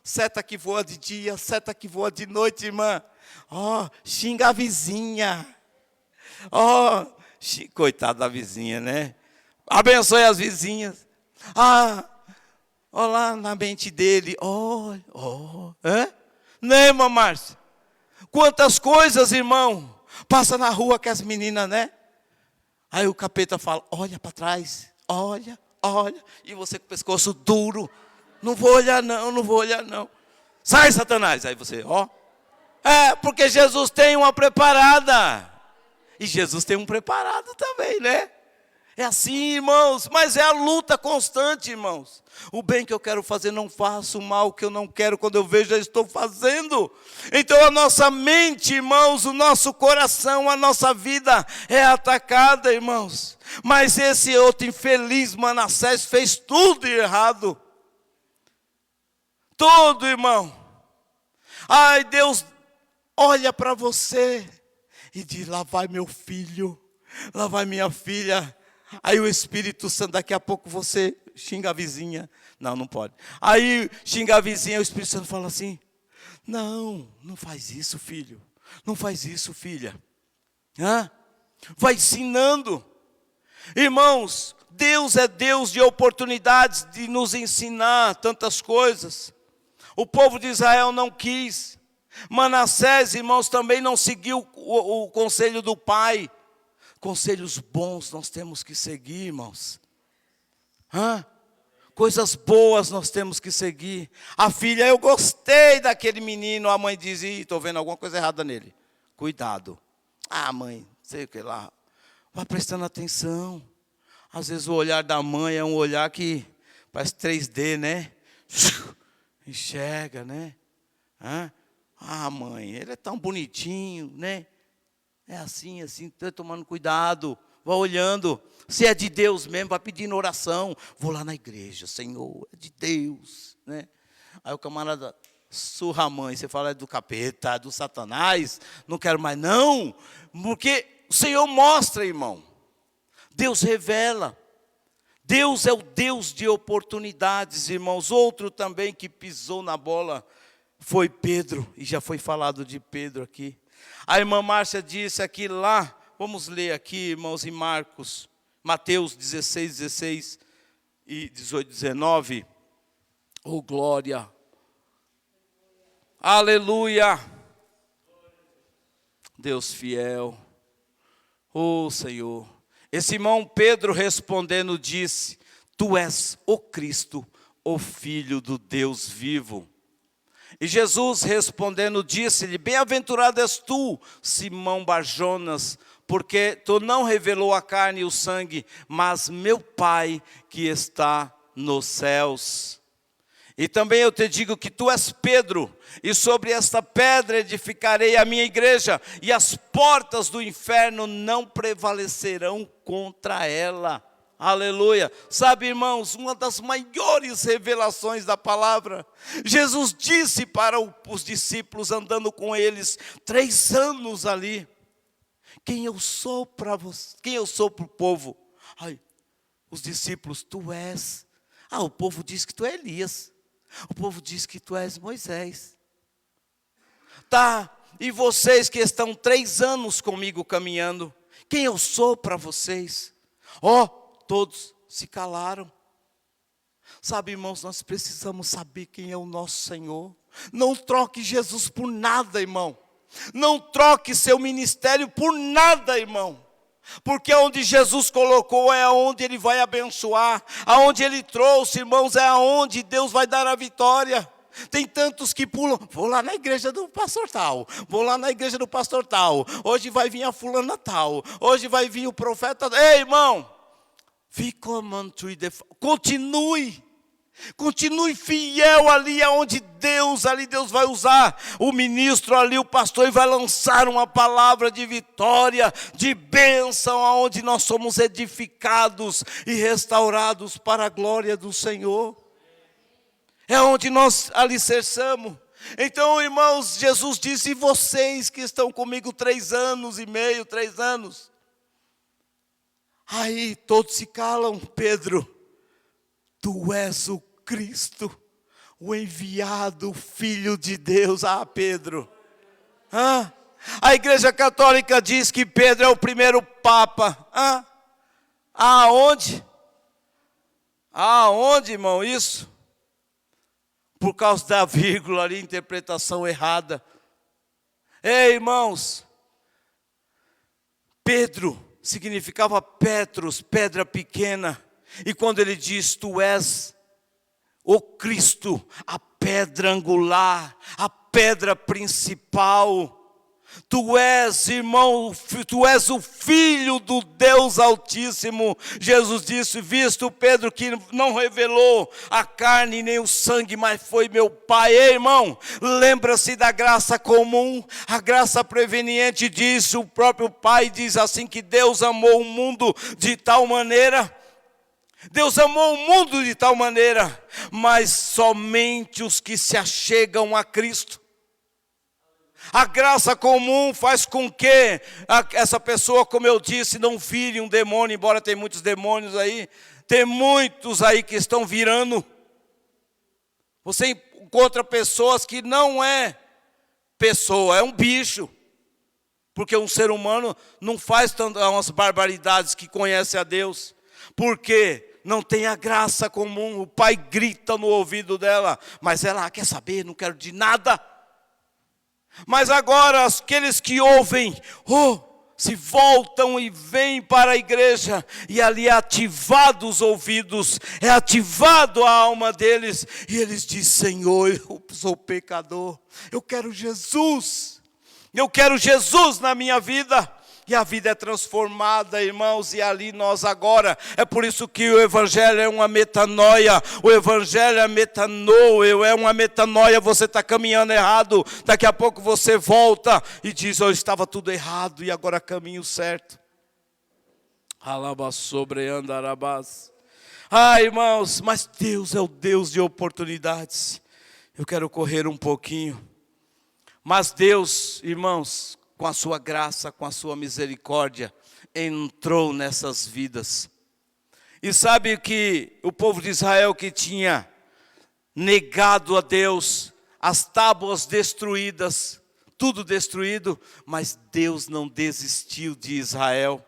seta que voa de dia, seta que voa de noite, irmã. Ó, xinga a vizinha. Ó, coitada da vizinha, né? Abençoe as vizinhas. Ah, ó lá na mente dele. Né, irmã Márcia? Quantas coisas, irmão. Passa na rua com as meninas, né? Aí o capeta fala: olha para trás, olha. E você com o pescoço duro: não vou olhar não. Sai, Satanás. Aí você, porque Jesus tem uma preparada. E Jesus tem um preparado também, né? É assim, irmãos, mas é a luta constante, irmãos. O bem que eu quero fazer não faço, o mal que eu não quero, quando eu vejo, já estou fazendo. Então a nossa mente, irmãos, o nosso coração, a nossa vida é atacada, irmãos. Mas esse outro infeliz Manassés fez tudo errado. Tudo, irmão. Ai, Deus olha para você e diz: lá vai meu filho, lá vai minha filha. Aí o Espírito Santo, daqui a pouco você xinga a vizinha. Não pode. Aí xinga a vizinha, o Espírito Santo fala assim: não faz isso, filho. Não faz isso, filha. Vai ensinando. Irmãos, Deus é Deus de oportunidades de nos ensinar tantas coisas. O povo de Israel não quis. Manassés, irmãos, também não seguiu o conselho do pai. Conselhos bons nós temos que seguir, irmãos. Coisas boas nós temos que seguir. A filha, eu gostei daquele menino. A mãe diz, estou vendo alguma coisa errada nele. Cuidado. Mãe, sei o que lá. Vai prestando atenção. Às vezes o olhar da mãe é um olhar que parece 3D, né? Enxerga, né? Mãe, ele é tão bonitinho, né? É assim, tá tomando cuidado. Vai olhando. Se é de Deus mesmo, vai pedindo oração. Vou lá na igreja, Senhor, é de Deus, né? Aí o camarada surra a mãe. Você fala, é do capeta, é do Satanás. Não quero mais, não. Porque o Senhor mostra, irmão. Deus revela. Deus é o Deus de oportunidades, irmãos. Outro também que pisou na bola foi Pedro. E já foi falado de Pedro aqui. A irmã Márcia disse aqui lá. Vamos ler aqui, irmãos, em Mateus 16, 16 e 18, 19. Oh, glória. Aleluia. Deus fiel. Oh, Senhor. Esse irmão Pedro respondendo disse, tu és o Cristo, o Filho do Deus vivo. E Jesus respondendo disse-lhe, bem-aventurado és tu, Simão Barjonas, porque tu não revelou a carne e o sangue, mas meu Pai que está nos céus. E também eu te digo que tu és Pedro, e sobre esta pedra edificarei a minha igreja, e as portas do inferno não prevalecerão contra ela. Aleluia. Sabe, irmãos, uma das maiores revelações da palavra. Jesus disse para os discípulos, andando com eles 3 anos ali, quem eu sou para você, quem eu sou para o povo? Os discípulos, tu és. O povo diz que tu é Elias. O povo diz que tu és Moisés. E vocês que estão 3 anos comigo caminhando, quem eu sou para vocês? Todos se calaram. Sabe, irmãos, nós precisamos saber quem é o nosso Senhor. Não troque Jesus por nada, irmão. Não troque seu ministério por nada, irmão. Porque onde Jesus colocou é onde Ele vai abençoar. Aonde Ele trouxe, irmãos, é aonde Deus vai dar a vitória. Tem tantos que pulam, vou lá na igreja do pastor tal, vou lá na igreja do pastor tal. Hoje vai vir a fulana tal, hoje vai vir o profeta. Ei, irmão, continue fiel ali aonde Deus vai usar o ministro ali, o pastor, e vai lançar uma palavra de vitória, de bênção, aonde nós somos edificados e restaurados para a glória do Senhor. É onde nós alicerçamos. Então, irmãos, Jesus disse, e vocês que estão comigo 3 anos e meio, 3 anos. Aí todos se calam, Pedro. Tu és o Cristo, o enviado Filho de Deus. Pedro. A Igreja Católica diz que Pedro é o primeiro Papa. Aonde? Aonde, irmão, isso? Por causa da vírgula ali, interpretação errada. Ei, irmãos, Pedro significava Petros, pedra pequena. E quando ele diz, tu és o Cristo, a pedra angular, a pedra principal. Tu és, irmão, tu és o Filho do Deus Altíssimo. Jesus disse, visto Pedro que não revelou a carne nem o sangue, mas foi meu Pai. Ei, irmão, lembra-se da graça comum, a graça preveniente diz, o próprio Pai diz assim, que Deus amou o mundo de tal maneira. Deus amou o mundo de tal maneira, mas somente os que se achegam a Cristo. A graça comum faz com que essa pessoa, como eu disse, não vire um demônio, embora tem muitos demônios aí, tem muitos aí que estão virando. Você encontra pessoas que não é pessoa, é um bicho. Porque um ser humano não faz umas barbaridades que conhece a Deus. Porque não tem a graça comum. O pai grita no ouvido dela, mas ela quer saber, não quero de nada. Mas agora aqueles que ouvem, se voltam e vêm para a igreja, e ali é ativado os ouvidos, é ativado a alma deles, e eles dizem: Senhor, eu sou pecador, eu quero Jesus na minha vida. E a vida é transformada, irmãos, e ali nós agora, é por isso que o Evangelho é uma metanoia, o Evangelho é metanoia, é uma metanoia. Você está caminhando errado, daqui a pouco você volta e diz: eu estava tudo errado e agora caminho certo. Irmãos, mas Deus é o Deus de oportunidades. Eu quero correr um pouquinho, mas Deus, irmãos, com a sua graça, com a sua misericórdia, entrou nessas vidas. E sabe que o povo de Israel, que tinha negado a Deus, as tábuas destruídas, tudo destruído, mas Deus não desistiu de Israel.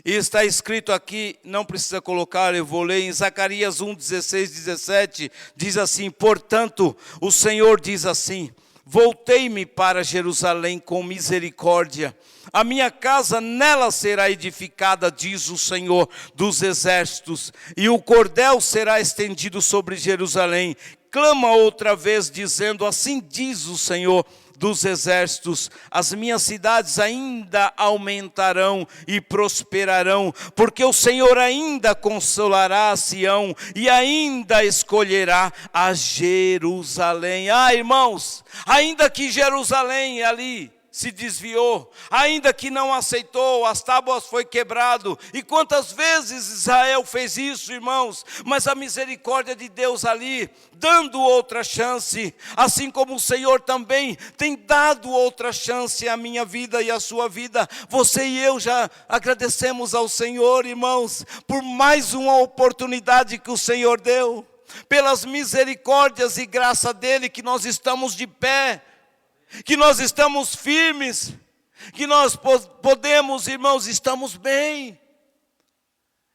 E está escrito aqui, não precisa colocar, eu vou ler em Zacarias 1, 16, 17, diz assim: portanto, o Senhor diz assim: voltei-me para Jerusalém com misericórdia. A minha casa nela será edificada, diz o Senhor dos exércitos, e o cordel será estendido sobre Jerusalém. Clama outra vez, dizendo: assim diz o Senhor dos exércitos, as minhas cidades ainda aumentarão e prosperarão, porque o Senhor ainda consolará a Sião e ainda escolherá a Jerusalém. Irmãos, ainda que Jerusalém ali se desviou, ainda que não aceitou, as tábuas foi quebrado. E quantas vezes Israel fez isso, irmãos? Mas a misericórdia de Deus ali, dando outra chance, assim como o Senhor também tem dado outra chance à minha vida e à sua vida. Você e eu já agradecemos ao Senhor, irmãos, por mais uma oportunidade que o Senhor deu, pelas misericórdias e graça dele, que nós estamos de pé, que nós estamos firmes, que nós podemos, irmãos, estamos bem.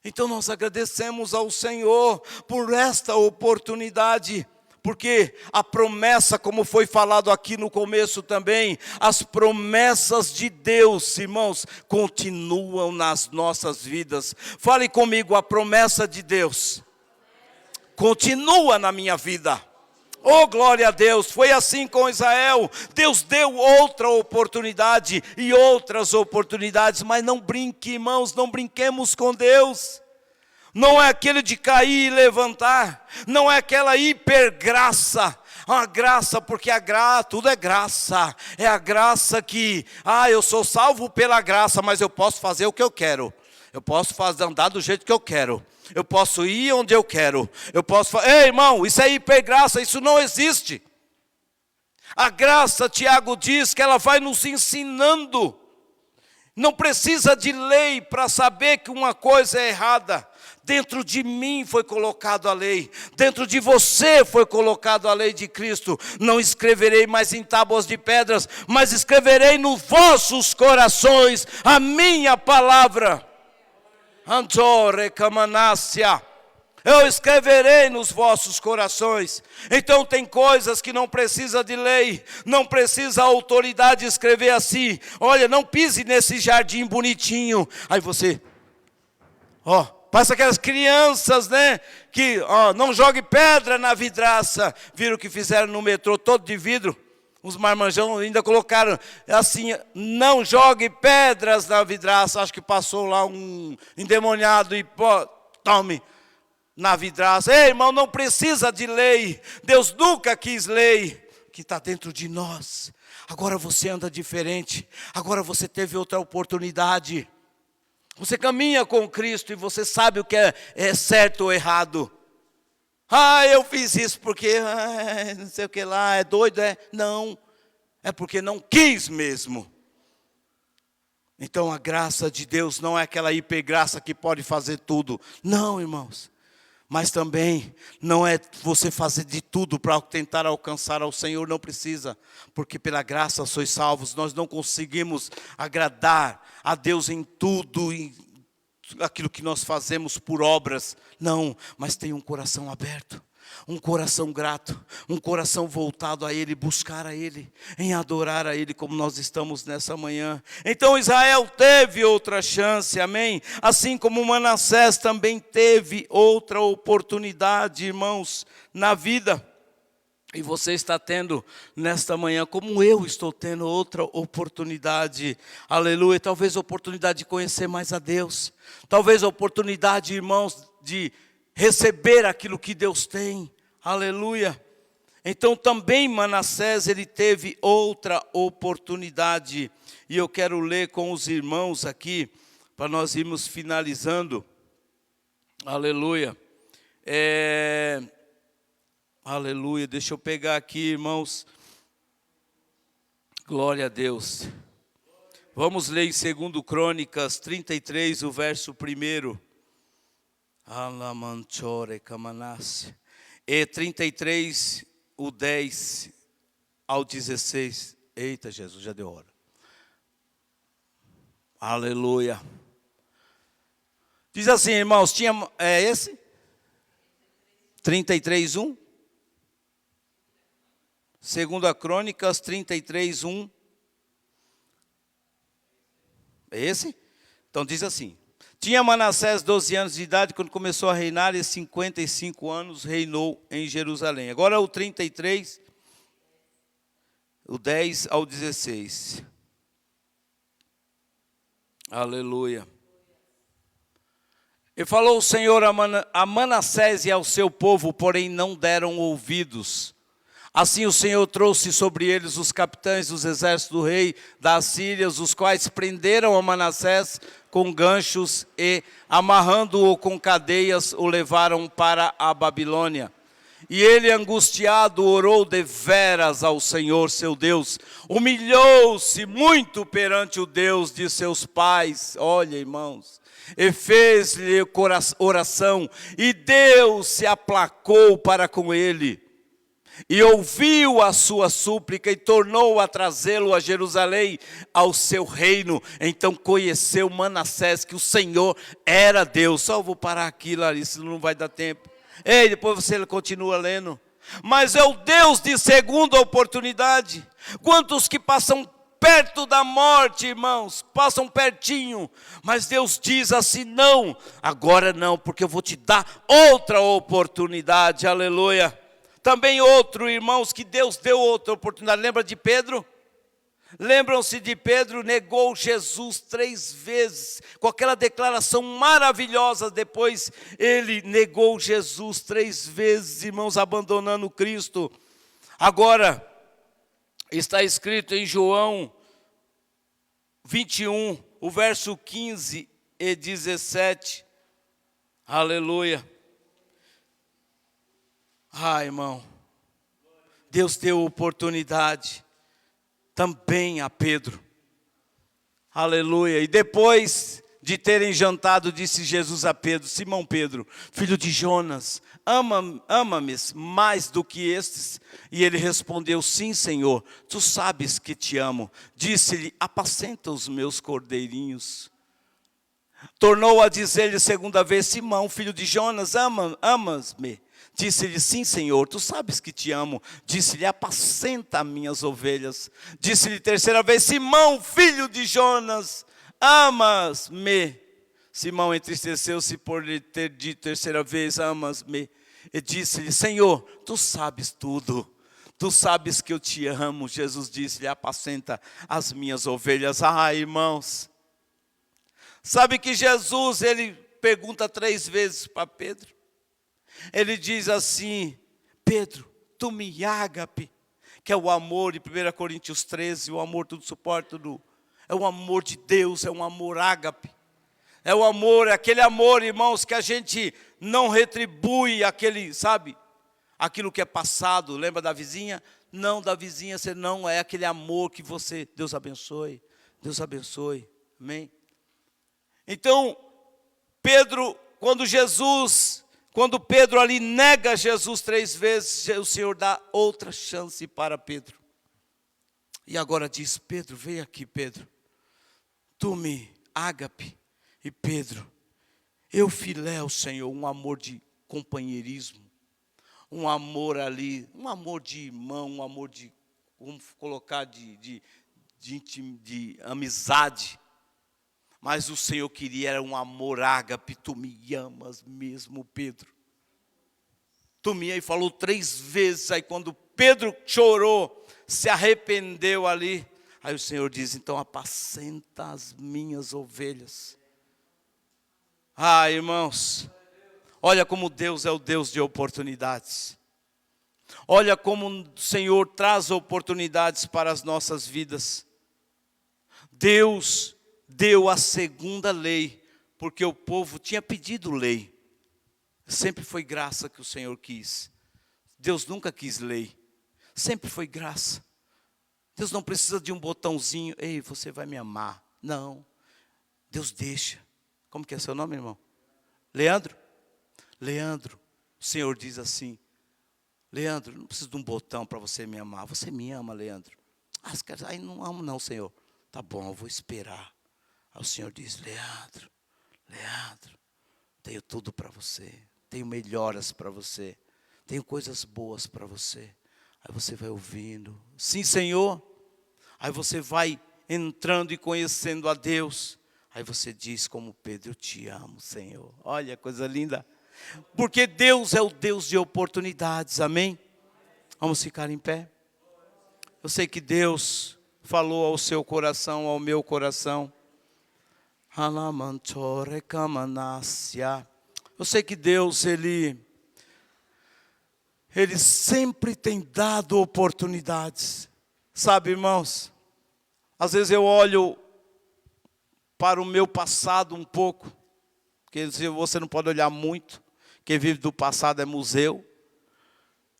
Então nós agradecemos ao Senhor por esta oportunidade, porque a promessa, como foi falado aqui no começo também, as promessas de Deus, irmãos, continuam nas nossas vidas. Fale comigo: a promessa de Deus continua na minha vida. Oh, glória a Deus. Foi assim com Israel. Deus deu outra oportunidade e outras oportunidades, mas não brinque, irmãos, não brinquemos com Deus. Não é aquele de cair e levantar, não é aquela hipergraça. A graça, porque tudo é graça. É a graça que, eu sou salvo pela graça, mas eu posso fazer o que eu quero. Eu posso andar do jeito que eu quero. Eu posso ir onde eu quero. Ei, irmão, isso é hipergraça, isso não existe. A graça, Tiago diz que ela vai nos ensinando. Não precisa de lei para saber que uma coisa é errada. Dentro de mim foi colocado a lei, dentro de você foi colocado a lei de Cristo. Não escreverei mais em tábuas de pedras, mas escreverei nos vossos corações a minha palavra. Eu escreverei nos vossos corações. Então tem coisas que não precisa de lei, não precisa a autoridade escrever assim: olha, não pise nesse jardim bonitinho. Aí você, parece aquelas crianças, né? Que, não jogue pedra na vidraça. Viram o que fizeram no metrô, todo de vidro? Os marmanjão ainda colocaram assim: não jogue pedras na vidraça. Acho que passou lá um endemoniado e tome na vidraça. Ei, irmão, não precisa de lei. Deus nunca quis lei, que está dentro de nós. Agora você anda diferente. Agora você teve outra oportunidade. Você caminha com Cristo e você sabe o que é certo ou errado. Eu fiz isso porque não sei o que lá, é doido, é? Não, é porque não quis mesmo. Então a graça de Deus não é aquela hipergraça que pode fazer tudo. Não, irmãos. Mas também não é você fazer de tudo para tentar alcançar ao Senhor, não precisa. Porque pela graça sois salvos, nós não conseguimos agradar a Deus em tudo, em aquilo que nós fazemos por obras. Não, mas tem um coração aberto. Um coração grato, um coração voltado a Ele, buscar a Ele, em adorar a Ele, como nós estamos nessa manhã. Então Israel teve outra chance, amém? Assim como Manassés também teve outra oportunidade, irmãos, na vida. E você está tendo nesta manhã, como eu estou tendo outra oportunidade, aleluia. Talvez a oportunidade de conhecer mais a Deus, talvez a oportunidade, irmãos, de receber aquilo que Deus tem, aleluia. Então também Manassés, ele teve outra oportunidade, e eu quero ler com os irmãos aqui, para nós irmos finalizando, aleluia. Aleluia, deixa eu pegar aqui, irmãos, glória a Deus. Vamos ler em 2 Crônicas 33, o verso 1. E 33, o 10 ao 16. Eita, Jesus, já deu hora. Aleluia. Diz assim, irmãos, é esse? 33, 1. 2 Crônicas 33, 1. É esse? Então diz assim. Tinha Manassés 12 anos de idade quando começou a reinar, e 55 anos reinou em Jerusalém. Agora o 33, o 10 ao 16. Aleluia. E falou o Senhor a Manassés e ao seu povo, porém não deram ouvidos. Assim o Senhor trouxe sobre eles os capitães dos exércitos do rei da Assíria, os quais prenderam a Manassés com ganchos e, amarrando-o com cadeias, o levaram para a Babilônia. E ele, angustiado, orou deveras ao Senhor seu Deus, humilhou-se muito perante o Deus de seus pais. Olha, irmãos, e fez-lhe oração, e Deus se aplacou para com ele. E ouviu a sua súplica e tornou a trazê-lo a Jerusalém, ao seu reino. Então conheceu Manassés que o Senhor era Deus. Só vou parar aqui, Larissa, não vai dar tempo. Ei, depois você continua lendo. Mas é o Deus de segunda oportunidade. Quantos que passam perto da morte, irmãos, passam pertinho. Mas Deus diz assim, não, agora não, porque eu vou te dar outra oportunidade, aleluia. Também outro, irmãos, que Deus deu outra oportunidade. Lembra de Pedro? Lembram-se de Pedro? Negou Jesus 3 vezes. Com aquela declaração maravilhosa. Depois ele negou Jesus 3 vezes, irmãos, abandonando Cristo. Agora, está escrito em João 21, o verso 15 e 17. Aleluia. Irmão, Deus deu oportunidade também a Pedro, aleluia. E depois de terem jantado, disse Jesus a Pedro: Simão Pedro, filho de Jonas, ama-me mais do que estes? E ele respondeu: sim, Senhor, tu sabes que te amo. Disse-lhe: apacenta os meus cordeirinhos. Tornou a dizer-lhe segunda vez: Simão, filho de Jonas, amas-me? Disse-lhe: sim, Senhor, tu sabes que te amo. Disse-lhe: apacenta minhas ovelhas. Disse-lhe terceira vez: Simão, filho de Jonas, amas-me? Simão entristeceu-se por lhe ter dito terceira vez: amas-me? E disse-lhe: Senhor, tu sabes tudo. Tu sabes que eu te amo. Jesus disse-lhe: apacenta as minhas ovelhas. Irmãos, sabe que Jesus, ele pergunta 3 vezes para Pedro. Ele diz assim: Pedro, tu me ágape, que é o amor, em 1 Coríntios 13, o amor tudo suporta, tudo. É o amor de Deus, é um amor ágape. É o amor, é aquele amor, irmãos, que a gente não retribui aquele, sabe, aquilo que é passado. Lembra da vizinha? Não, da vizinha você não, é aquele amor que você, Deus abençoe, amém? Então, Pedro, quando Jesus Quando Pedro ali nega Jesus 3 vezes, o Senhor dá outra chance para Pedro. E agora diz: Pedro, vem aqui, Pedro. Tu me, ágape, e Pedro, eu filéu, Senhor, um amor de companheirismo, um amor ali, um amor de irmão, um amor de, vamos colocar, de amizade. Mas o Senhor queria era um amor ágape. Tu me amas mesmo, Pedro. Tu me, e falou 3 vezes. Aí quando Pedro chorou, se arrependeu ali, aí o Senhor diz: então apacenta as minhas ovelhas. Ah, irmãos, olha como Deus é o Deus de oportunidades. Olha como o Senhor traz oportunidades para as nossas vidas. Deus deu a segunda lei, porque o povo tinha pedido lei. Sempre foi graça que o Senhor quis. Deus nunca quis lei. Sempre foi graça. Deus não precisa de um botãozinho: ei, você vai me amar. Não. Deus deixa. Como que é seu nome, irmão? Leandro? Leandro, o Senhor diz assim: Leandro, não preciso de um botão para você me amar. Você me ama, Leandro? Ah, aí não amo não, Senhor. Tá bom, eu vou esperar. Aí o Senhor diz: Leandro, tenho tudo para você. Tenho melhoras para você. Tenho coisas boas para você. Aí você vai ouvindo: sim, Senhor. Aí você vai entrando e conhecendo a Deus. Aí você diz como Pedro: eu te amo, Senhor. Olha, coisa linda. Porque Deus é o Deus de oportunidades, amém? Vamos ficar em pé. Eu sei que Deus falou ao seu coração, ao meu coração. Eu sei que Deus, Ele sempre tem dado oportunidades. Sabe, irmãos, às vezes eu olho para o meu passado um pouco, porque você não pode olhar muito, quem vive do passado é museu.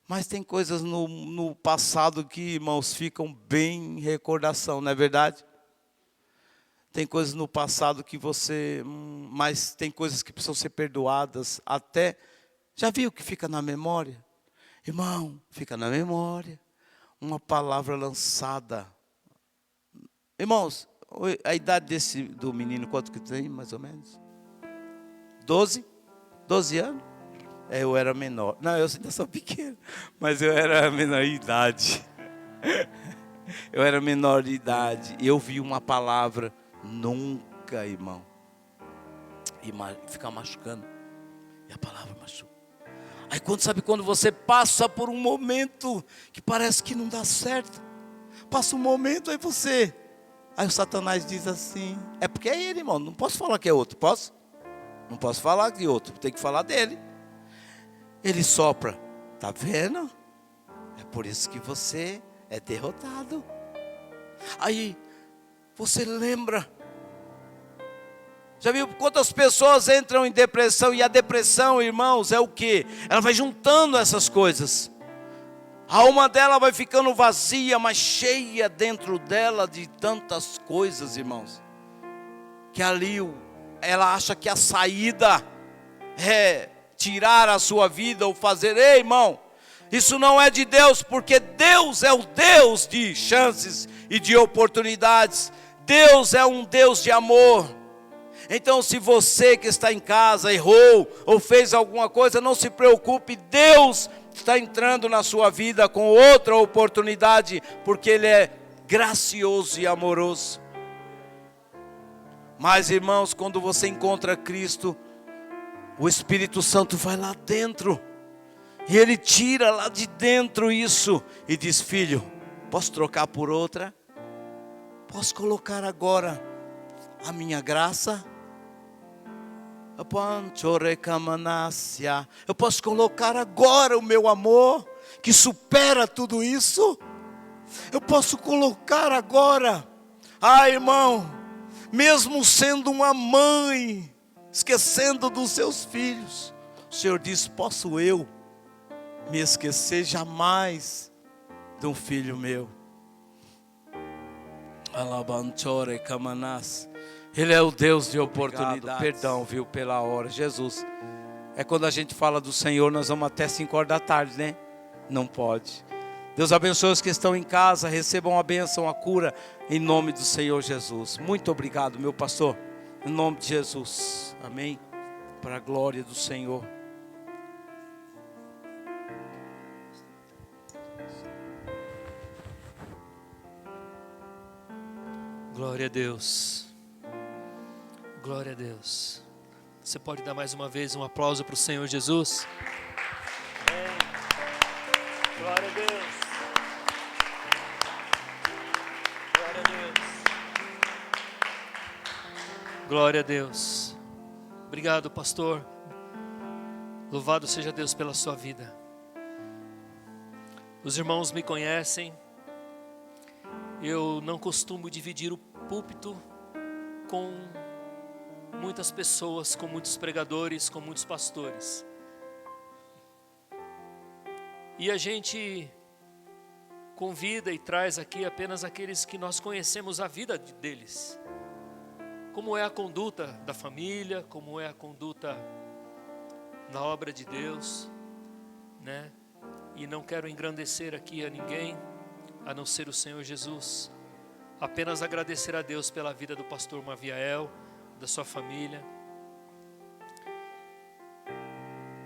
Mas tem coisas no passado que, irmãos, ficam bem em recordação, não é verdade? Tem coisas no passado que mas tem coisas que precisam ser perdoadas até. Já viu que fica na memória? Irmão, fica na memória uma palavra lançada. Irmãos, a idade do menino, quanto que tem, mais ou menos? 12? 12 anos? Eu era menor. Não, eu ainda sou pequeno, mas eu era menor de idade. Eu era menor de idade. E eu vi uma palavra: nunca, irmão. E ficar machucando. E a palavra machuca. Aí quando você passa por um momento que parece que não dá certo. Passa um momento, aí o Satanás diz assim: é porque é ele, irmão. Não posso falar que é outro, posso? Não posso falar de outro, tem que falar dele. Ele sopra: tá vendo? É por isso que você é derrotado. Aí você lembra. Já viu quantas pessoas entram em depressão? E a depressão, irmãos, é o quê? Ela vai juntando essas coisas. A alma dela vai ficando vazia, mas cheia dentro dela de tantas coisas, irmãos. Que ali ela acha que a saída é tirar a sua vida ou fazer. Ei, irmão, isso não é de Deus, porque Deus é o Deus de chances e de oportunidades. Deus é um Deus de amor. Então, se você que está em casa errou ou fez alguma coisa, não se preocupe. Deus está entrando na sua vida com outra oportunidade, porque Ele é gracioso e amoroso. Mas, irmãos, quando você encontra Cristo, o Espírito Santo vai lá dentro e Ele tira lá de dentro isso e diz: filho, posso trocar por outra? Posso colocar agora a minha graça? Eu posso colocar agora o meu amor, que supera tudo isso? Eu posso colocar agora. Ah, irmão, mesmo sendo uma mãe, esquecendo dos seus filhos, o Senhor diz: posso eu me esquecer jamais de um filho meu? Alabantore Kamanas. Ele é o Deus de oportunidades. Perdão, viu, pela hora. Jesus, É quando a gente fala do Senhor, nós vamos até 5 horas da tarde, né? Não pode. Deus abençoe os que estão em casa, recebam a bênção, a cura, em nome do Senhor Jesus. Muito obrigado, meu pastor, em nome de Jesus. Amém. Para a glória do Senhor. Glória a Deus. Glória a Deus. Você pode dar mais uma vez um aplauso para o Senhor Jesus? Amém. Glória a Deus. Glória a Deus. Glória a Deus. Obrigado, pastor. Louvado seja Deus pela sua vida. Os irmãos me conhecem. Eu não costumo dividir o púlpito com muitas pessoas, com muitos pregadores, com muitos pastores. E a gente convida e traz aqui apenas aqueles que nós conhecemos a vida deles. Como é a conduta da família, como é a conduta na obra de Deus, né? E não quero engrandecer aqui a ninguém, a não ser o Senhor Jesus. Apenas agradecer a Deus pela vida do pastor Maviael, da sua família.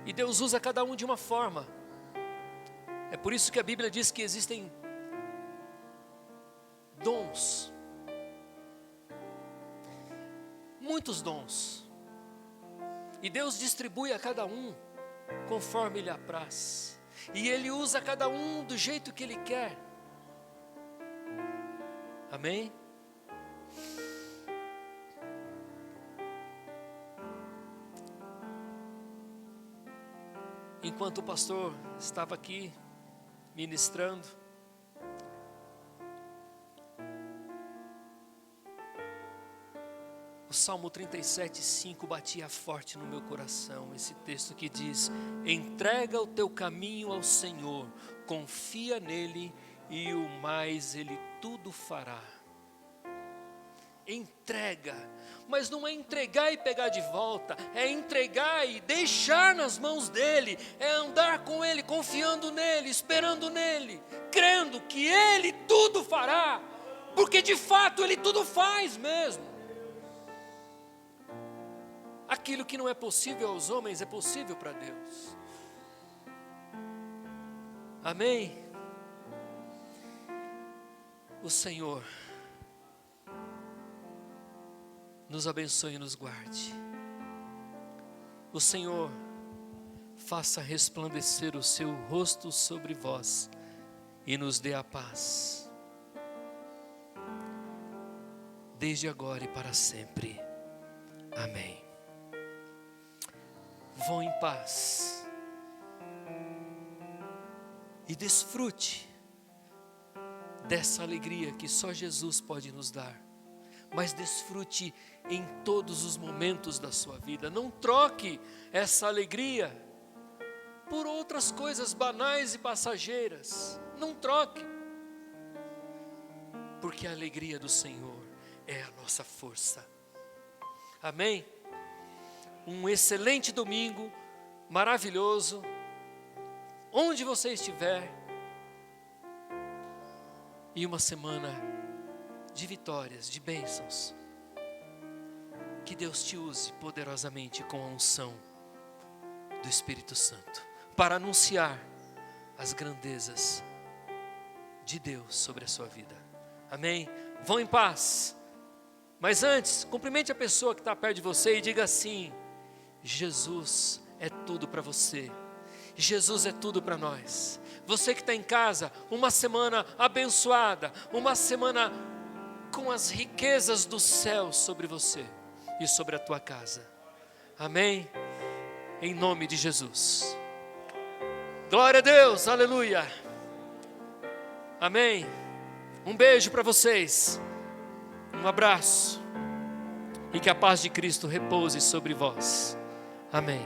E Deus usa cada um de uma forma. É por isso que a Bíblia diz que existem dons. Muitos dons. E Deus distribui a cada um conforme lhe apraz. E Ele usa cada um do jeito que Ele quer. Amém? Enquanto o pastor estava aqui ministrando, o Salmo 37:5 batia forte no meu coração, esse texto que diz: entrega o teu caminho ao Senhor, confia nele e o mais Ele tudo fará. Entrega, mas não é entregar e pegar de volta, é entregar e deixar nas mãos dEle, é andar com Ele, confiando nele, esperando nele, crendo que Ele tudo fará, porque de fato Ele tudo faz mesmo. Aquilo que não é possível aos homens é possível para Deus. Amém? O Senhor nos abençoe e nos guarde. O Senhor faça resplandecer o seu rosto sobre vós e nos dê a paz, desde agora e para sempre. Amém. Vão em paz e desfrute dessa alegria que só Jesus pode nos dar. Mas desfrute em todos os momentos da sua vida. Não troque essa alegria por outras coisas banais e passageiras. Não troque. Porque a alegria do Senhor é a nossa força. Amém? Um excelente domingo, maravilhoso. Onde você estiver. E uma semana de vitórias, de bênçãos. Que Deus te use poderosamente com a unção do Espírito Santo para anunciar as grandezas de Deus sobre a sua vida. Amém? Vão em paz. Mas antes, cumprimente a pessoa que está perto de você e diga assim: Jesus é tudo para você. Jesus é tudo para nós. Você que está em casa, uma semana abençoada, uma semana com as riquezas do céu sobre você e sobre a tua casa. Amém? Em nome de Jesus. Glória a Deus, aleluia. Amém. Um beijo para vocês. Um abraço. E que a paz de Cristo repouse sobre vós. Amém.